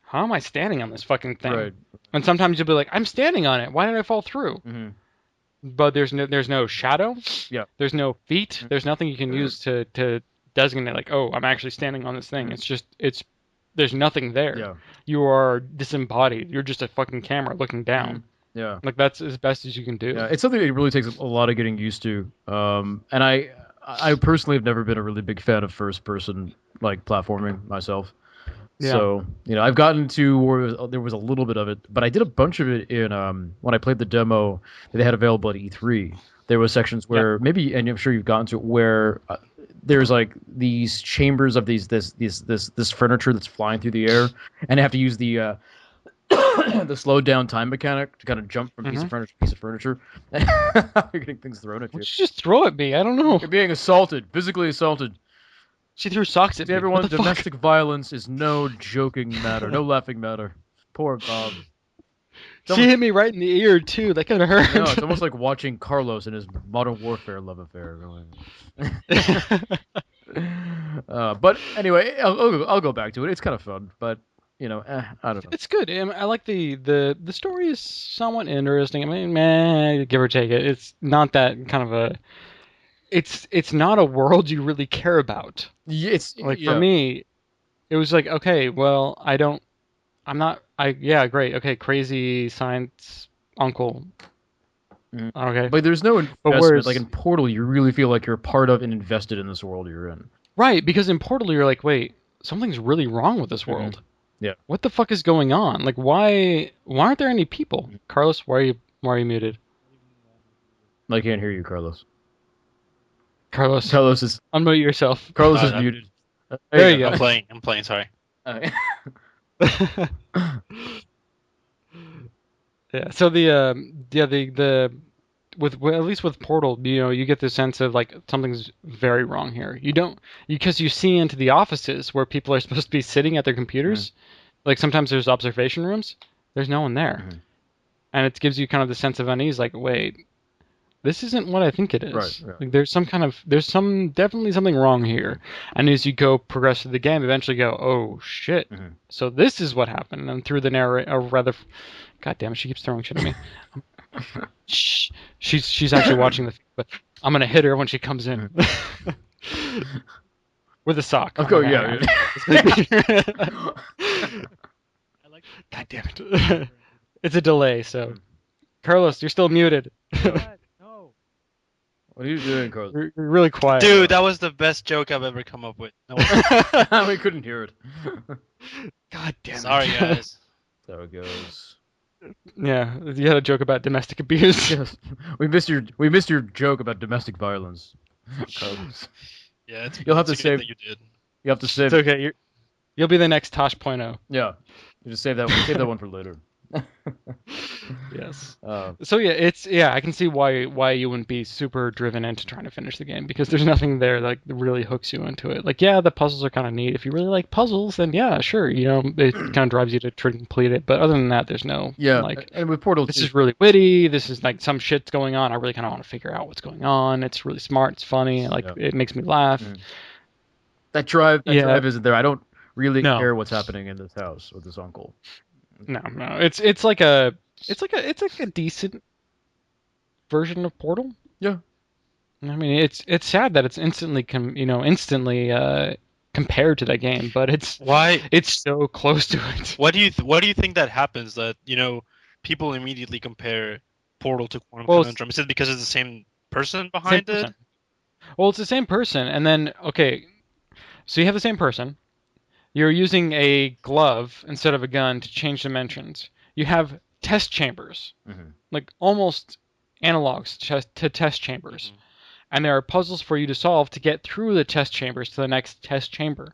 how am I standing on this fucking thing? Right. And sometimes you'll be like, I'm standing on it. Why did I fall through? Mm-hmm. But there's no shadow. Yeah. There's no feet. Mm-hmm. There's nothing you can use to designate like, oh, I'm actually standing on this thing. It's just there's nothing there. Yeah. You are disembodied. You're just a fucking camera looking down. Yeah. Like that's as best as you can do. Yeah, it's something that really takes a lot of getting used to. And I personally have never been a really big fan of first person like platforming myself. Yeah. So, I've gotten to where there was a little bit of it, but I did a bunch of it in when I played the demo that they had available at E3. There was sections where maybe, and I'm sure you've gotten to it, where there's like these chambers of this furniture that's flying through the air, and I have to use the the slowed down time mechanic to kind of jump from piece of furniture. You're getting things thrown at you. Why don't you just throw at me? I don't know. You're being assaulted, physically assaulted. She threw socks at me. Everyone, domestic violence is no joking matter, no laughing matter. Poor Bob. She hit me right in the ear too. That could have hurt. No, it's almost like watching Carlos and his Modern Warfare love affair. But anyway, I'll go back to it. It's kind of fun, but I don't know. It's good. I like the story is somewhat interesting. I mean, man, give or take it. It's not that kind of a. It's not a world you really care about. Yeah, it's Like for me, it was like, okay, well, yeah, great. Okay, crazy science uncle. Okay. But there's no But investment. Like in Portal, you really feel like you're part of and invested in this world you're in. Right, because in Portal you're like, wait, something's really wrong with this world. Yeah. What the fuck is going on? Like, why aren't there any people? Carlos, why are you muted? I can't hear you, Carlos. Carlos is unmute yourself. Carlos is muted. There you go. I'm playing. Sorry. Yeah. So the with at least with Portal, you get the sense of like something's very wrong here. Because you see into the offices where people are supposed to be sitting at their computers. Like sometimes there's observation rooms. There's no one there, and it gives you kind of the sense of unease. Like, wait, this isn't what I think it is. Right, yeah. Like there's definitely something wrong here. And as you go progress through the game, eventually go, oh shit. So this is what happened. And through the narrate, or rather, God damn it, she keeps throwing shit at me. Shh. She's actually watching but I'm gonna hit her when she comes in. With a sock. Okay, yeah. God damn it. It's a delay, so. Carlos, you're still muted. No. What are you doing, Carlos? You're really quiet. Dude, that was the best joke I've ever come up with. No, We couldn't hear it. God damn it. sorry, guys. There it goes. Yeah, you had a joke about domestic abuse. Yes. We missed your joke about domestic violence, Carlos. Yeah, You'll have to it's save. good that you did. You have to save. It's okay. You'll be the next Tosh.0. Yeah. You just save that one. Save that one for later. Yes. So I can see why you wouldn't be super driven into trying to finish the game, because there's nothing there that really hooks you into it. Like, yeah, the puzzles are kind of neat. If you really like puzzles, then yeah, sure, it kind of drives you to try to complete it. But other than that, there's no and with Portal, this is really witty. This is like some shit's going on. I really kind of want to figure out what's going on. It's really smart. It's funny. Like it makes me laugh. That drive isn't there. I don't really care what's happening in this house with this uncle. No. It's like a decent version of Portal. Yeah. I mean, it's sad that it's instantly compared to that game, but it's so close to it. What do you think that happens, that people immediately compare Portal to Quantum Conundrum? Is it because it's the same person behind it? Well, it's the same person, and then so you have the same person. You're using a glove instead of a gun to change dimensions. You have test chambers, like almost analogs to test chambers. And there are puzzles for you to solve to get through the test chambers to the next test chamber.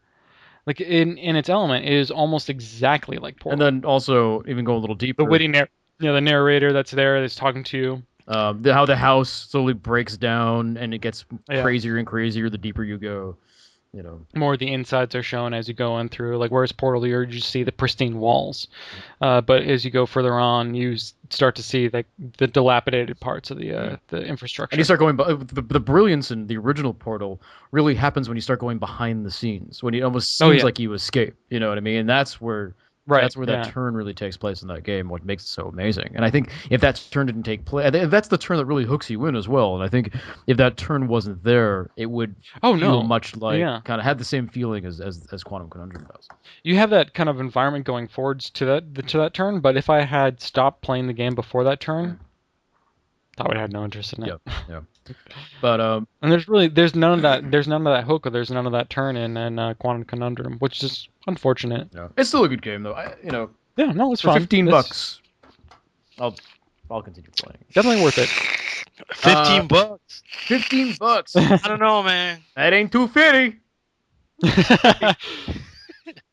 Like in its element, it is almost exactly like Portal. And then also, even go a little deeper, the witty the narrator that's there that's talking to you. How the house slowly breaks down and it gets crazier and crazier the deeper you go. More of the insides are shown as you go on through. Like, whereas Portal, you just see the pristine walls. But as you go further on, you start to see the dilapidated parts of the infrastructure. And you start going, the brilliance in the original Portal really happens when you start going behind the scenes, when it almost seems like you escape. You know what I mean? And that's where that turn really takes place in that game, what makes it so amazing. And I think if that turn didn't take place, that's the turn that really hooks you in as well. And I think if that turn wasn't there, it would feel much like kind of had the same feeling as Quantum Conundrum does. You have that kind of environment going forwards to that turn, but if I had stopped playing the game before that turn, I would have no interest in it. Yeah. But and there's none of that hook, or there's none of that turn in Quantum Conundrum, which is unfortunate. Yeah. It's still a good game though. Yeah, no, it's for fun. $15. I'll continue playing. Definitely worth it. $15. $15. I don't know, man. That ain't too fitty.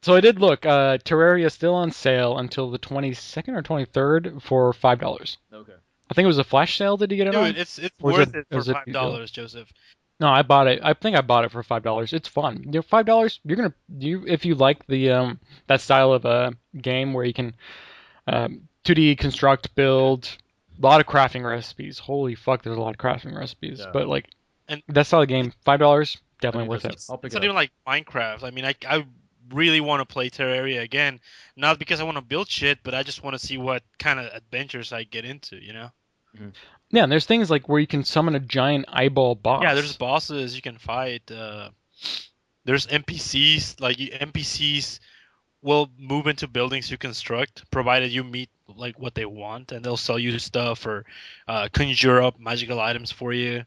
So I did look. Terraria is still on sale until the 22nd or 23rd for $5. Okay. I think it was a flash sale. Did you get it on? Dude, it's worth it for $5, Joseph. No, I bought it. I think I bought it for $5. It's fun. $5. You're gonna if you like the that style of a game where you can 2D construct, build, a lot of crafting recipes. Holy fuck, there's a lot of crafting recipes. Yeah. But like, And that solid game, $5, I definitely mean, worth it. I'll pick It's it not up. even like Minecraft. I mean, I really want to play Terraria again, not because I want to build shit, but I just want to see what kind of adventures I get into, you know? Yeah, and there's things like where you can summon a giant eyeball boss. Yeah, there's bosses you can fight. There's NPCs. Like NPCs will move into buildings you construct, provided you meet like what they want, and they'll sell you stuff or conjure up magical items for you.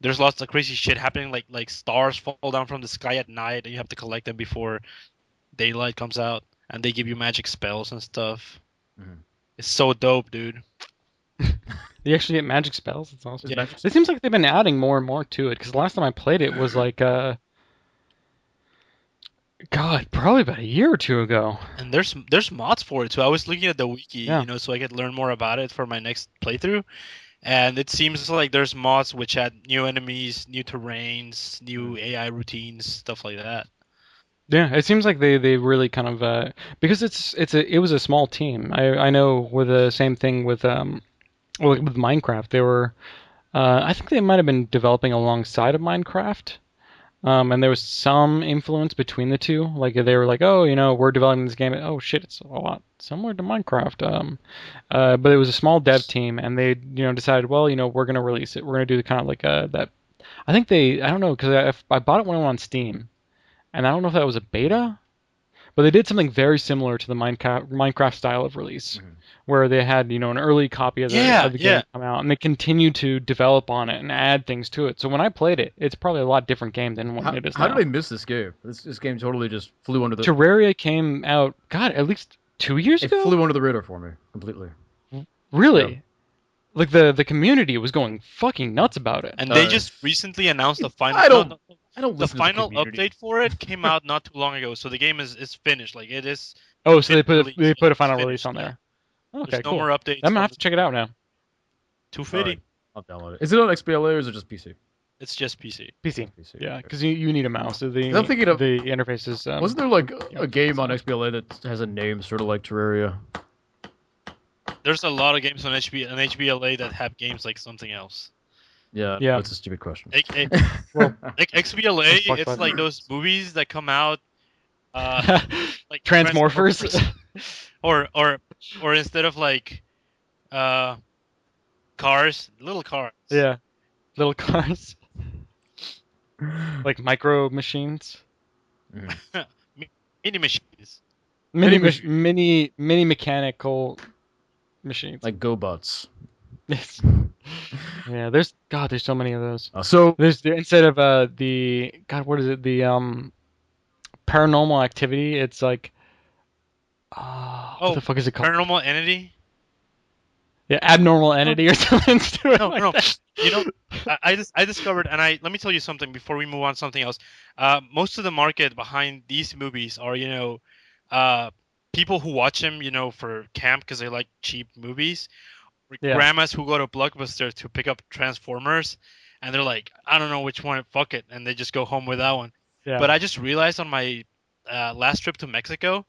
There's lots of crazy shit happening, like stars fall down from the sky at night, and you have to collect them before daylight comes out, and they give you magic spells and stuff. Mhm. It's so dope, dude. You actually get magic spells. It's awesome. Is magic It seems like they've been adding more and more to it. Because the last time I played it was like, God, probably about a year or two ago. And there's mods for it too. I was looking at the wiki, Yeah. you know, so I could learn more about it for my next playthrough. And it seems like there's mods which add new enemies, new terrains, new AI routines, stuff like that. Yeah, it seems like they really kind of because it was a small team. I know with the same thing with with Minecraft, they were I think they might have been developing alongside of Minecraft. And there was some influence between the two. Like they were like, oh, you know, we're developing this game. Oh shit, it's a lot similar to Minecraft. But it was a small dev team, and they, you know, decided, well, you know, we're gonna release it. We're gonna do the kind of like that. I think I don't know, because I bought it when it went on Steam, and I don't know if that was a beta, but they did something very similar to the Minecraft style of release, where they had, you know, an early copy of the game come out, and they continued to develop on it and add things to it. So when I played it, it's probably a lot different game than what it is How now. did I miss this game? This game totally just flew under the. Terraria came out, God, at least 2 years It ago. flew under the radar for me completely. Really? Yeah. Like the community was going fucking nuts about it. And they just recently announced the final. I don't The listen final to the community. update for it came out not too long ago, so the game is finished. Like it is. Oh, so they put released, they put a it's final finished, release on yeah. there. Okay, There's no cool. more updates. I'm gonna have to check it out now. 250. Alright, I'll download it. Is it on XBLA or is it just PC? It's just PC. PC. PC. Yeah, okay. because you need a mouse. So the I'm thinking of- the interface is. Wasn't there like yeah, a game on sorry. XBLA that has a name sort of like Terraria? There's a lot of games on HBLA that have games like something else. Yeah. Yeah. That's a stupid question. Well, XBLA, fuck it's that. like those movies that come out, like Transmorphers. or instead of like, cars, little cars. Yeah, little cars. Like micro machines. Mini machines. Mini mechanical machines. Like GoBots. Yes. Yeah, there's so many of those. So Instead of what is it? The paranormal activity, it's like what the fuck is it called? Paranormal Entity. Yeah, abnormal entity or something stupid No, like no. that. You know, I discovered, and let me tell you something before we move on to something else. Most of the market behind these movies are, you know, people who watch them, you know, for camp because they like cheap movies. Yeah. Grandmas who go to Blockbuster to pick up Transformers, and they're like, I don't know which one, fuck it, and they just go home with that one. Yeah. But I just realized on my last trip to Mexico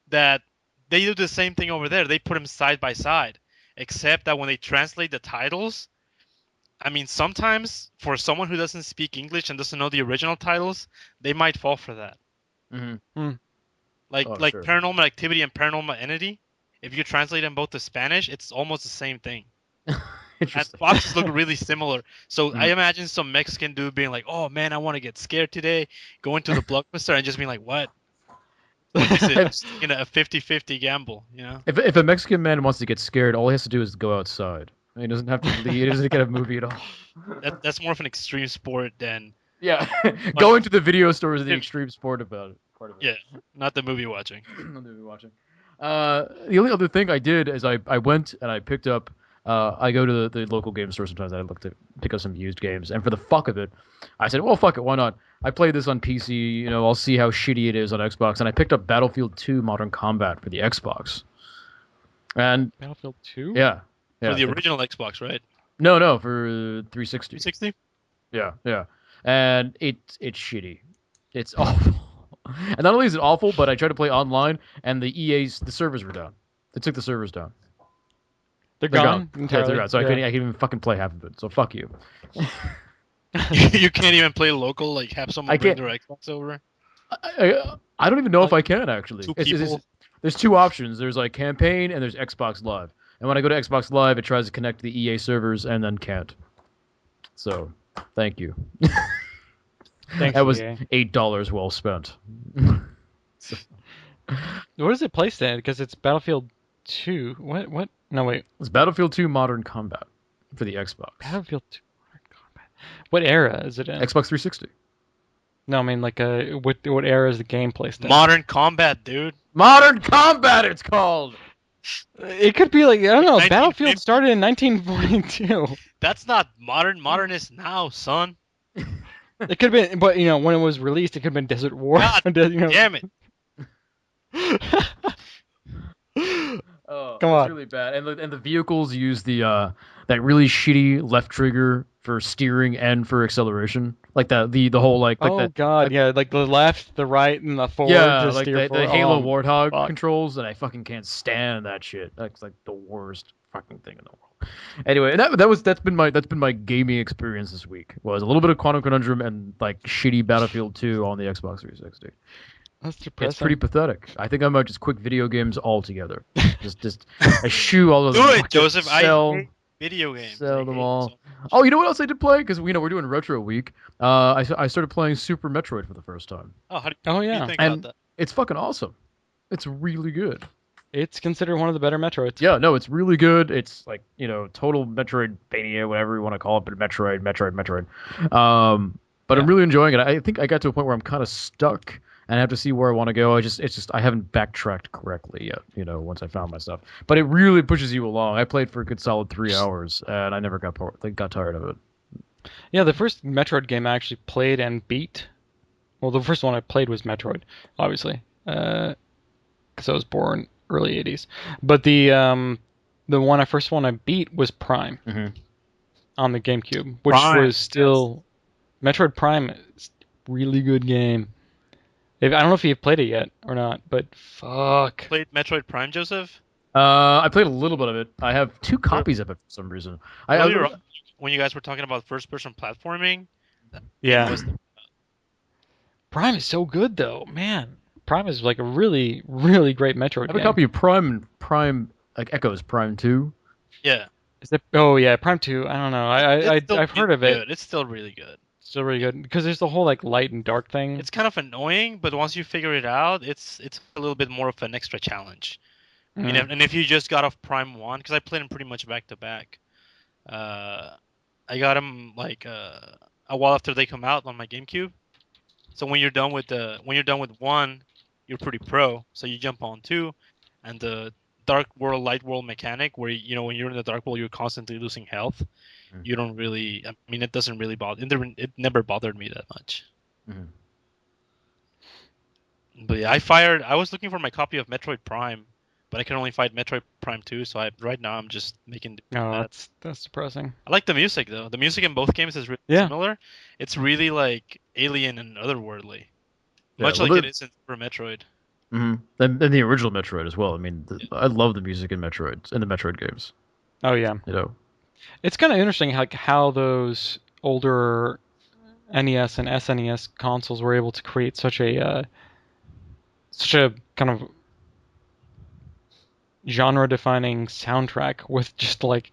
that they do the same thing over there. They put them side by side, except that when they translate the titles, I mean, sometimes for someone who doesn't speak English and doesn't know the original titles, they might fall for that. Like sure. Paranormal Activity and Paranormal Entity. If you translate them both to Spanish, it's almost the same thing. And boxes look really similar. So I imagine some Mexican dude being like, "Oh man, I want to get scared today." Going to the Blockbuster and just being like, "What?" Like, it's you know, a 50-50 gamble. You know. If a Mexican man wants to get scared, all he has to do is go outside. He doesn't have to. He doesn't get a movie at all. That's more of an extreme sport than. Yeah, going to the video store is the extreme sport about it. Part of it. Yeah, not the movie watching. Not the movie watching. The only other thing I did is I went and I picked up. I go to the local game store sometimes. I look to pick up some used games, and for the fuck of it, I said, "Well, fuck it, why not?" I played this on PC. You know, I'll see how shitty it is on Xbox, and I picked up Battlefield 2 Modern Combat for the Xbox. And Battlefield 2? yeah, For the original Xbox, right? No, for 360. 360. Yeah, and it's shitty. It's awful. And not only is it awful, but I tried to play online, and the servers were down. They took the servers down. They're gone. Yeah, Entirely. they're gone. So I Yeah. couldn't even fucking play half of it. So fuck you. You can't even play local. Like have someone I bring can't- their Xbox over. I don't even know if I Like, can actually. two people. There's two options. There's like campaign and there's Xbox Live. And when I go to Xbox Live, it tries to connect to the EA servers and then can't. So, thank you. Thanks, That was EA. $8 well spent. What is it placed in? Because it's Battlefield 2. What? No, wait. It's Battlefield 2 Modern Combat for the Xbox. Battlefield 2. What era is it in? Xbox 360. No, I mean like what era is the game placed in? Modern Combat, dude. Modern Combat, it's called. It could be like I don't know. 1950. Battlefield started in 1942. That's not modern. Modern is now, son. It could have been, but when it was released, it could have been Desert War. God damn it. Oh, Come it's on. really bad. And the vehicles use the that really shitty left trigger for steering and for acceleration. Like the whole like Oh that. god, yeah, like the left, the right, and the forward. Yeah, to like steer the forward. Halo Oh, Warthog fuck. controls, and I fucking can't stand that shit. That's like the worst fucking thing in the world. Anyway, that's been my gaming experience this week. Was a little bit of Quantum Conundrum and like shitty Battlefield 2 on the Xbox 360. That's depressing. It's pretty pathetic. I think I might just quit video games altogether. just eschew all of Do them. it, Joseph. Sell- I hate video games. sell I them hate all. so much. Oh, you know what else I did play? Because we're doing Retro Week. I started playing Super Metroid for the first time. Oh, how do Oh you yeah, think And- about that? It's fucking awesome. It's really good. it's considered one of the better Metroids. Yeah, no, it's really good. It's like, total Metroidvania, whatever you want to call it, but Metroid. But I'm Yeah. really enjoying it. I think I got to a point where I'm kind of stuck and I have to see where I want to go. I haven't backtracked correctly yet, once I found my stuff. But it really pushes you along. I played for a good solid 3 hours and I never got tired of it. Yeah, the first Metroid game I actually played and beat. Well, the first one I played was Metroid, obviously, because I was born early '80s. But the first one I beat was Prime Mhm. on the GameCube, which Prime, was still Metroid Prime. Is a really good game. I don't know if you've played it yet or not, but fuck. Played Metroid Prime, Joseph? I played a little bit of it. I have 2 copies of it for some reason. Earlier, when you guys were talking about first-person platforming, Yeah. was Prime is so good though, man. Prime is like a really, really great Metroid I have game. a copy of Prime, like Echoes Prime 2. yeah. Is that? Oh yeah, Prime 2. I don't know. It's still I've heard of it. good. It's still really good. Still really good because there's the whole like light and dark thing. It's kind of annoying, but once you figure it out, it's a little bit more of an extra challenge. Mm. And if you just got off Prime 1, because I played them pretty much back to back, I got them like a while after they come out on my GameCube. So when you're done with 1, you're pretty pro. So you jump on 2, and the dark world, light world mechanic, where when you're in the dark world, you're constantly losing health. Mm. You don't really. I mean, it doesn't really bother. It never bothered me that much. Mhm. But yeah, I was looking for my copy of Metroid Prime, but I can only find Metroid Prime 2. So right now I'm just making. No, that. that's depressing. I like the music though. The music in both games is really Yeah. similar. It's really like alien and otherworldly, Yeah, much well, like it is in Super Metroid. Mm-hmm. And the original Metroid as well. I mean, I love the music in the Metroid games. Oh yeah, it's kind of interesting how those older NES and SNES consoles were able to create such a kind of genre-defining soundtrack with just like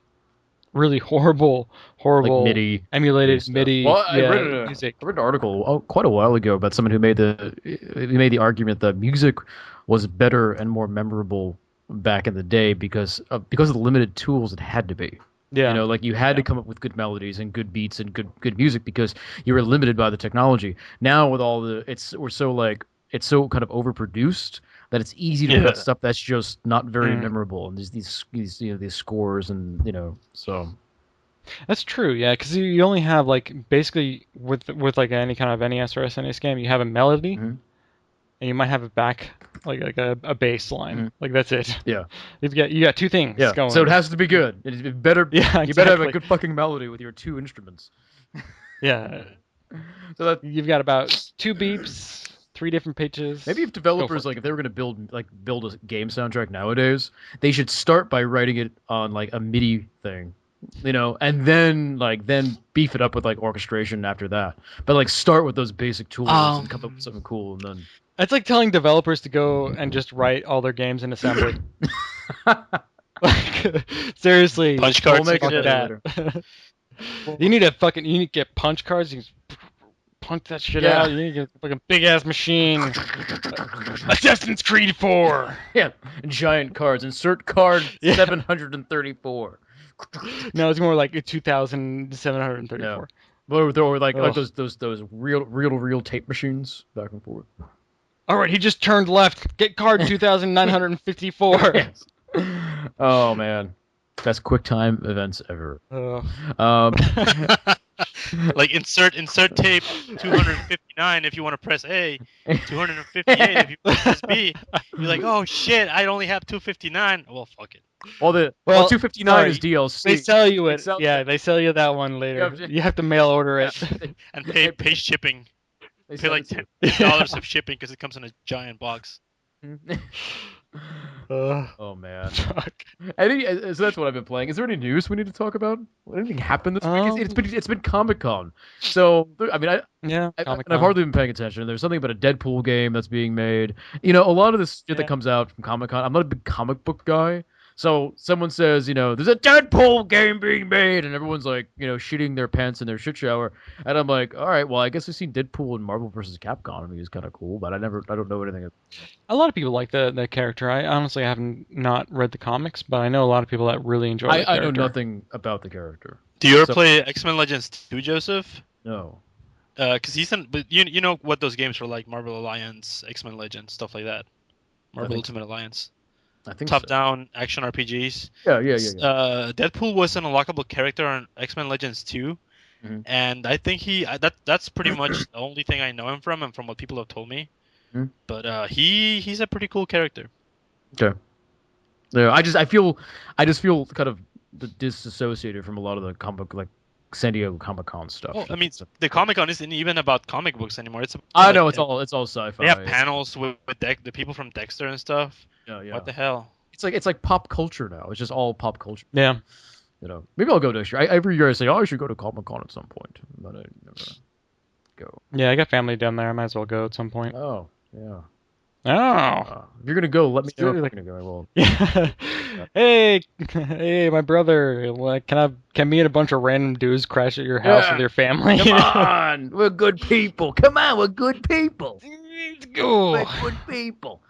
really horrible Like MIDI emulated stuff. MIDI Well, I read music. an article quite a while ago about someone who made the argument that music was better and more memorable back in the day because of the limited tools it had to be. Yeah, Like you had to come up with good melodies and good beats and good music because you were limited by the technology. Now with all it's so kind of overproduced that it's easy to put out stuff that's just not very memorable. And there's these scores and so. that's true. Yeah, because you only have like basically with like any kind of NES or SNES game, you have a melody, Mhm. and you might have a back like a bass line. Mhm. Like that's it. Yeah. You got 2 things Yeah, going. so it has to be good. It better. Yeah, You better have a exactly. good fucking melody with your 2 instruments. Yeah. So that You've got about 2 beeps, 3 different pitches. Maybe if Go developers for it. like if they were going to build a game soundtrack nowadays, they should start by writing it on like a MIDI thing, and then beef it up with like orchestration after that. But like start with those basic tools and come up with something cool, and then. It's like telling developers to go and just write all their games in assembly. Like, seriously, Punch cards. We'll make and it shit. that. you need you need to get punch cards. You punch that shit Yeah. out. You need to get a fucking big ass machine. Assassin's Creed 4. Yeah, giant cards. Insert card Yeah. 734. No, it's more like 2,734. Or like Ugh. those real tape machines back and forth. All right, he just turned left. Get card 2,954. Yes. Oh man, best QuickTime events ever. Ugh. Like insert tape 259 if you want to press A, 258 if you want to press B. You're like, oh shit, I only have 259. Well, fuck it. Well, 259 sorry, is DLC. They sell you it. They Yeah, they sell you that one later. Yeah, You have to mail order it. And pay shipping. They Pay sell like it $10 of shipping because it comes in a giant box. to you. Ugh, Oh man. fuck. So that's what I've been playing. Is there any news we need to talk about? Anything happened this week? It's been Comic-Con. So I mean, Yeah, I've Comic-Con. hardly been paying attention. There's something about a Deadpool game that's being made. A lot of this shit that comes out from Comic-Con. I'm not a big comic book guy. So someone says, there's a Deadpool game being made, and everyone's like, shitting their pants in their shit shower. And I'm like, all right, well, I guess I've seen Deadpool in Marvel vs. Capcom. I mean, it's kind of cool, but I don't know anything. A lot of people like the character. I honestly haven't not read the comics, but I know a lot of people that really enjoy the character. I know nothing about the character. Do you ever play X-Men Legends 2, Joseph? No. Because but you know what those games were like, Marvel Alliance, X-Men Legends, stuff like that. Marvel Ultimate Alliance. I think Top-down action RPGs. Yeah. Deadpool was an unlockable character on X-Men Legends 2, and I think that's pretty much the only thing I know him from, and from what people have told me. But he's a pretty cool character. Okay. Yeah, I just feel kind of disassociated from a lot of the comic like San Diego Comic-Con stuff. Well, I mean, the Comic-Con isn't even about comic books anymore. It's I know it's all sci-fi. They have panels with the people from Dexter and stuff. Yeah. What the hell? It's like pop culture now. It's just all pop culture. Yeah. Maybe I'll go next year. Every year I say, I should go to Comic-Con at some point, but I never go. Yeah, I got family down there. I might as well go at some point. Oh, yeah. Oh. If you're gonna go, let me know. If Seriously. you're gonna go. I will. Yeah. Hey, my brother. Can me and a bunch of random dudes crash at your house with your family? Come on, we're good people. Come on, we're good people. Let's go. We're good people.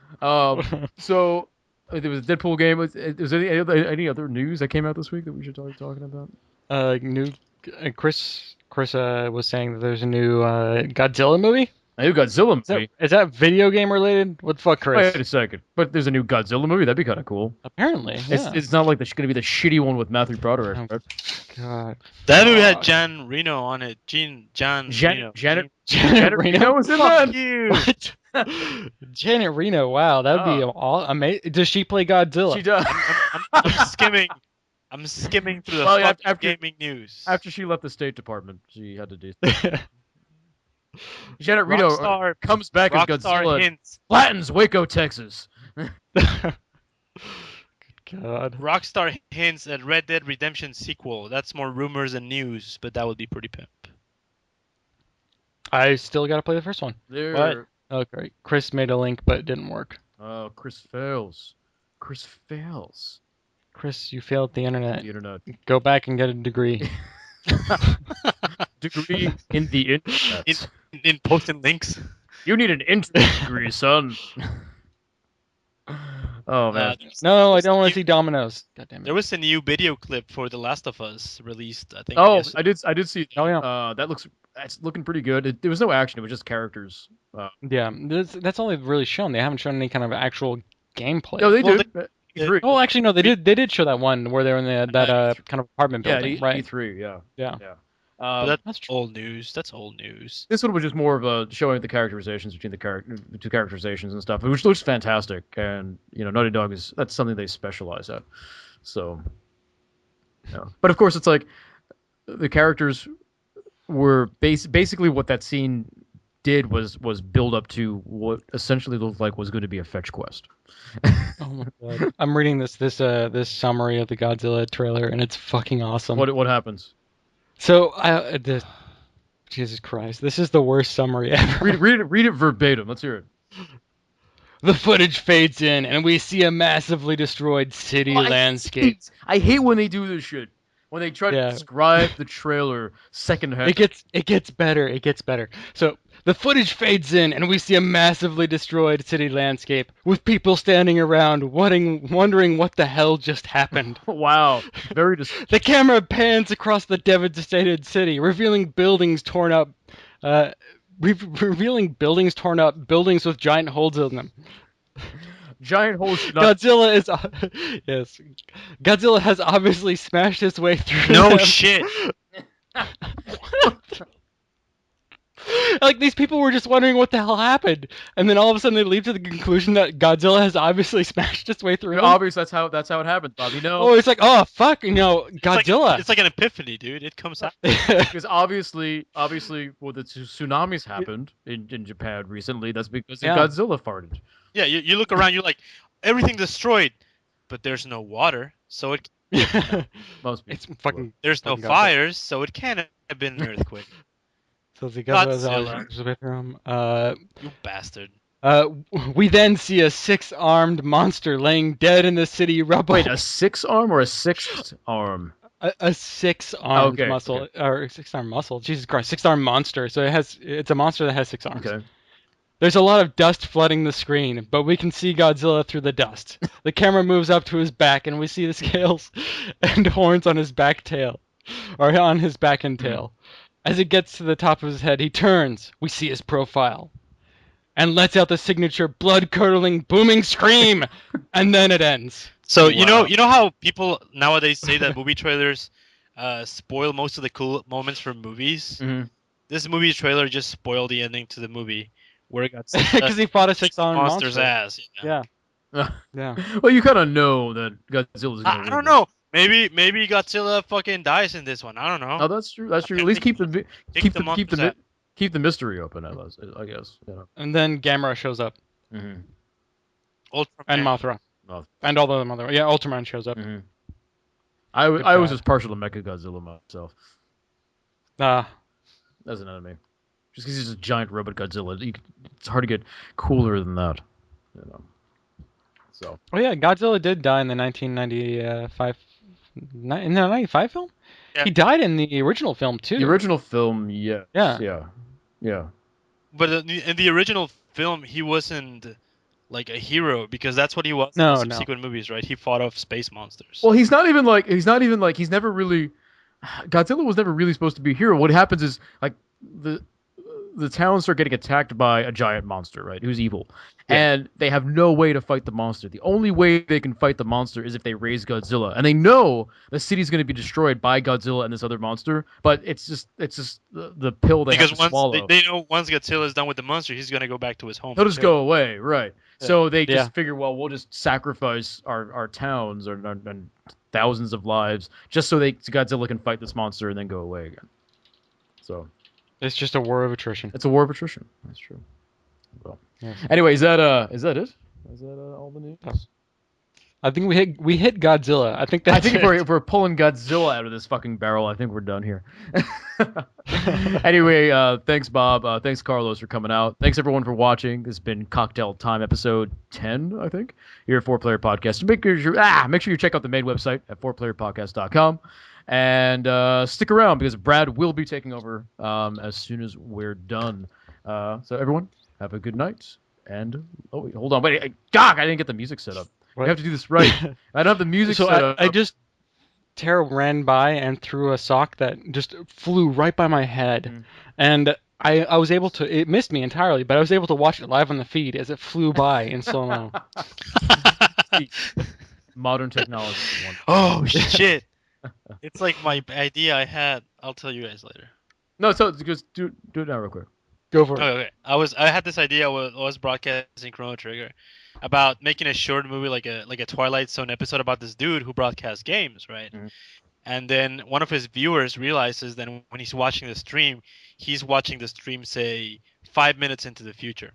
So there was a Deadpool game. Was there any other news that came out this week that we should start talking about? New. Chris was saying that there's a new Godzilla movie. A new Godzilla movie. Is that video game related? What the fuck, Chris? Wait a second. But there's a new Godzilla movie. That'd be kind of cool. Apparently, yeah. It's not like it's going to be the shitty one with Matthew Broderick. Oh, Right? God. That movie had Jan Reno on it. Janet Reno was in Fuck that. you. What? Janet Reno. Wow, that would be amazing. Does she play Godzilla? She does. I'm skimming through the Well, fucking after- gaming news. After she left the State Department, she had to do. Janet Reno Rockstar- comes back as Rockstar Godzilla. hints. Flattens Waco, Texas. God. Rockstar hints at Red Dead Redemption sequel. That's more rumors and news, but that would be pretty pimp. I still got to play the first one. There. What? Oh, great. Chris made a link, but it didn't work. Oh, Chris fails. Chris fails. Chris, you failed the internet. The internet. Go back and get a degree. Degree in the internet. In posting links. You need an internet degree, son. Oh man. No, I don't want to see Dominoes. God damn it. There was a new video clip for The Last of Us released, I think. Oh, yesterday. I did see. Oh, yeah. That's looking pretty good. There was no action. It was just characters. Yeah, that's all they've really shown. They haven't shown any kind of actual gameplay. No, they Well, did. E3. Oh, actually, no, they did. They did show that one where they're in that kind of apartment Yeah, building, right? E3. Yeah. Yeah. But That's true. old news. That's old news. This one was just more of a showing the characterizations between the two characterizations and stuff, which looks fantastic. And Naughty Dog that's something they specialize at. So, but of course, it's like the characters were basically what that scene did was build up to what essentially looked like was going to be a fetch quest. Oh my god! I'm reading this summary of the Godzilla trailer, and it's fucking awesome. What happens? So Jesus Christ, this is the worst summary ever. Read it verbatim. Let's hear it. The footage fades in, and we see a massively destroyed city landscape. I hate when they do this shit. When they try to describe the trailer secondhand. It gets better. It gets better. So the footage fades in, and we see a massively destroyed city landscape with people standing around, wondering what the hell just happened. Wow, very. The camera pans across the devastated city, revealing buildings torn up. Revealing buildings torn up, buildings with giant holes in them. Giant holes. Godzilla is yes. Godzilla has obviously smashed his way through. No them. shit. Like these people were just wondering what the hell happened, and then all of a sudden they leap to the conclusion that Godzilla has obviously smashed its way through. Obviously, that's how it happens, Bobby. No. Oh, it's like, oh fuck, Godzilla. It's like an epiphany, dude. It comes out. Because obviously, well, the tsunamis happened in Japan recently. That's because Godzilla farted. Yeah, you look around, you're like, everything destroyed, but there's no water, so it. Most it's fucking. There's no fires, so it can't have been an earthquake. So the Godzilla. You bastard. We then see a 6-armed monster laying dead in the city rubble. Wait, a 6-arm or a 6th arm? A 6-armed muscle or 6-armed muscle. Jesus Christ, 6-armed monster. So it's a monster that has 6 arms. Okay. There's a lot of dust flooding the screen, but we can see Godzilla through the dust. The camera moves up to his back, and we see the scales and horns on his back tail, or on his back and tail. As it gets to the top of his head, he turns. We see his profile, and lets out the signature blood-curdling, booming scream, and then it ends. So you know how people nowadays say that movie trailers spoil most of the cool moments from movies. Mm-hmm. This movie trailer just spoiled the ending to the movie, where it got because he fought a 6-armed monster's ass. Yeah. Well, you kind of know that Godzilla's gonna I don't know. Maybe Godzilla fucking dies in this one. I don't know. Oh, that's true. That's true. At least keep the mystery open. I guess. Yeah. And then Gamera shows up. Mm-hmm. Ultraman. And Mothra. And all the other Ultraman shows up. Mm-hmm. I was just partial to Mechagodzilla myself. As an enemy, just because he's a giant robot Godzilla, it's hard to get cooler than that. So. Oh yeah, Godzilla did die in the 1995. In the 95 film? Yeah. He died in the original film too. The original film, yeah. But in the original film, he wasn't like a hero because that's what he was in the subsequent movies, right? He fought off space monsters. Well, he's never really. Godzilla was never really supposed to be a hero. What happens is like the towns start getting attacked by a giant monster, right? Who's evil. Yeah. And they have no way to fight the monster. The only way they can fight the monster is if they raise Godzilla. And they know the city's going to be destroyed by Godzilla and this other monster, but it's just the pill they have to swallow. They know once Godzilla is done with the monster, he's going to go back to his home. He'll just go away, right. Yeah. So they just figure, well, we'll just sacrifice our towns and thousands of lives just so Godzilla can fight this monster and then go away again. So... It's just a war of attrition. It's a war of attrition. That's true. Well, anyway, is that it? Is that all the news? I think we hit Godzilla. I think if we're pulling Godzilla out of this fucking barrel, I think we're done here. Anyway, thanks Bob. Thanks Carlos for coming out. Thanks everyone for watching. This has been Cocktail Time episode 10, I think. Here at 4Player Podcast. Make sure you check out the main website at 4playerpodcast.com. And stick around because Brad will be taking over as soon as we're done. So everyone, have a good night. And hold on, wait, I didn't get the music set up. What? We have to do this right. I don't have the music set up. Tara ran by and threw a sock that just flew right by my head, and I was able to. It missed me entirely, but I was able to watch it live on the feed as it flew by in slow mo. Modern technology. Oh shit. It's like my idea I had. I'll tell you guys later. No, so just do it now real quick. Go for it. Okay. I had this idea when I was broadcasting Chrono Trigger about making a short movie like a Twilight Zone episode about this dude who broadcasts games, right? Mm-hmm. And then one of his viewers realizes that when he's watching the stream, he's watching the stream say 5 minutes into the future.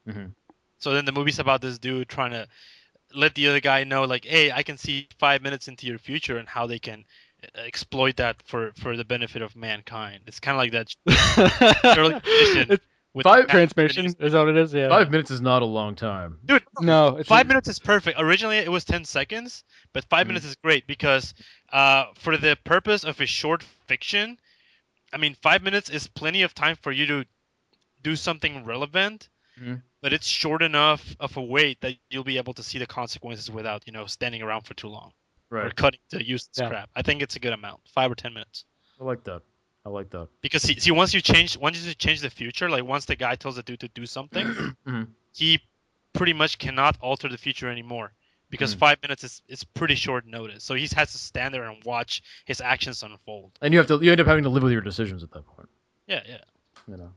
Mhm. So then the movie's about this dude trying to let the other guy know, like, hey, I can see 5 minutes into your future and how they can exploit that for the benefit of mankind. It's kind of like that early edition It's with Five- transmission. Is that what it is? Yeah. 5 minutes is not a long time. Dude, No, it's 5 minutes is perfect. Originally, it was 10 seconds, but 5 minutes is great because for the purpose of a short fiction, I mean, 5 minutes is plenty of time for you to do something relevant, Mhm. but it's short enough of a wait that you'll be able to see the consequences without, standing around for too long or Right. cutting to useless Yeah. crap. I think it's a good amount, 5 or 10 minutes. I like that. I like that. Because see, once you change the future, like once the guy tells the dude to do something, Mhm. he pretty much cannot alter the future anymore because 5 minutes is pretty short notice. So he has to stand there and watch his actions unfold. And you end up having to live with your decisions at that point. Yeah. You know.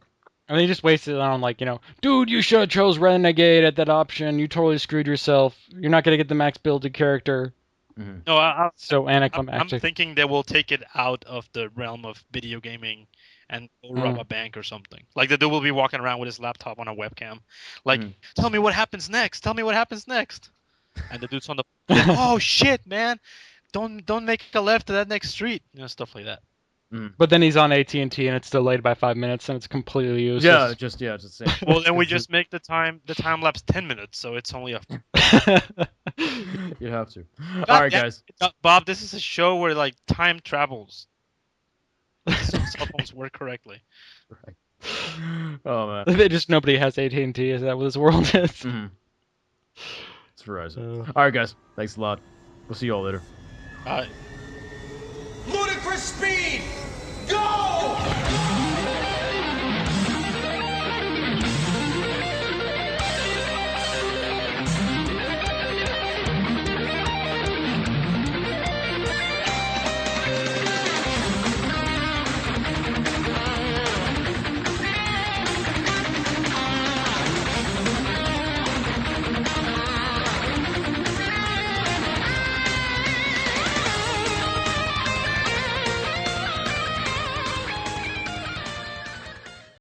And they just wasted it on like, dude, you should have chose Renegade at that option. You totally screwed yourself. You're not gonna get the max builded character. Mhm. No, So I'm anticlimactic. thinking they will take it out of the realm of video gaming and go rob a bank or something. Like the dude will be walking around with his laptop on a webcam, like, tell me what happens next. Tell me what happens next. And the dude's on the, oh shit, man, don't make a left to that next street. Stuff like that. But then he's on AT&T and it's delayed by 5 minutes and it's completely useless. Yeah, it's the same. Well, then we just make the time lapse 10 minutes, so it's only a. You have to. God All right, damn guys. it, Bob, this is a show where like time travels. So cell phones work correctly. Right. Oh man. Nobody has AT&T. Is that what this world is? Mhm. It's Verizon. All right, guys. Thanks a lot. We'll see you all later. Uh, Ludicrous speed!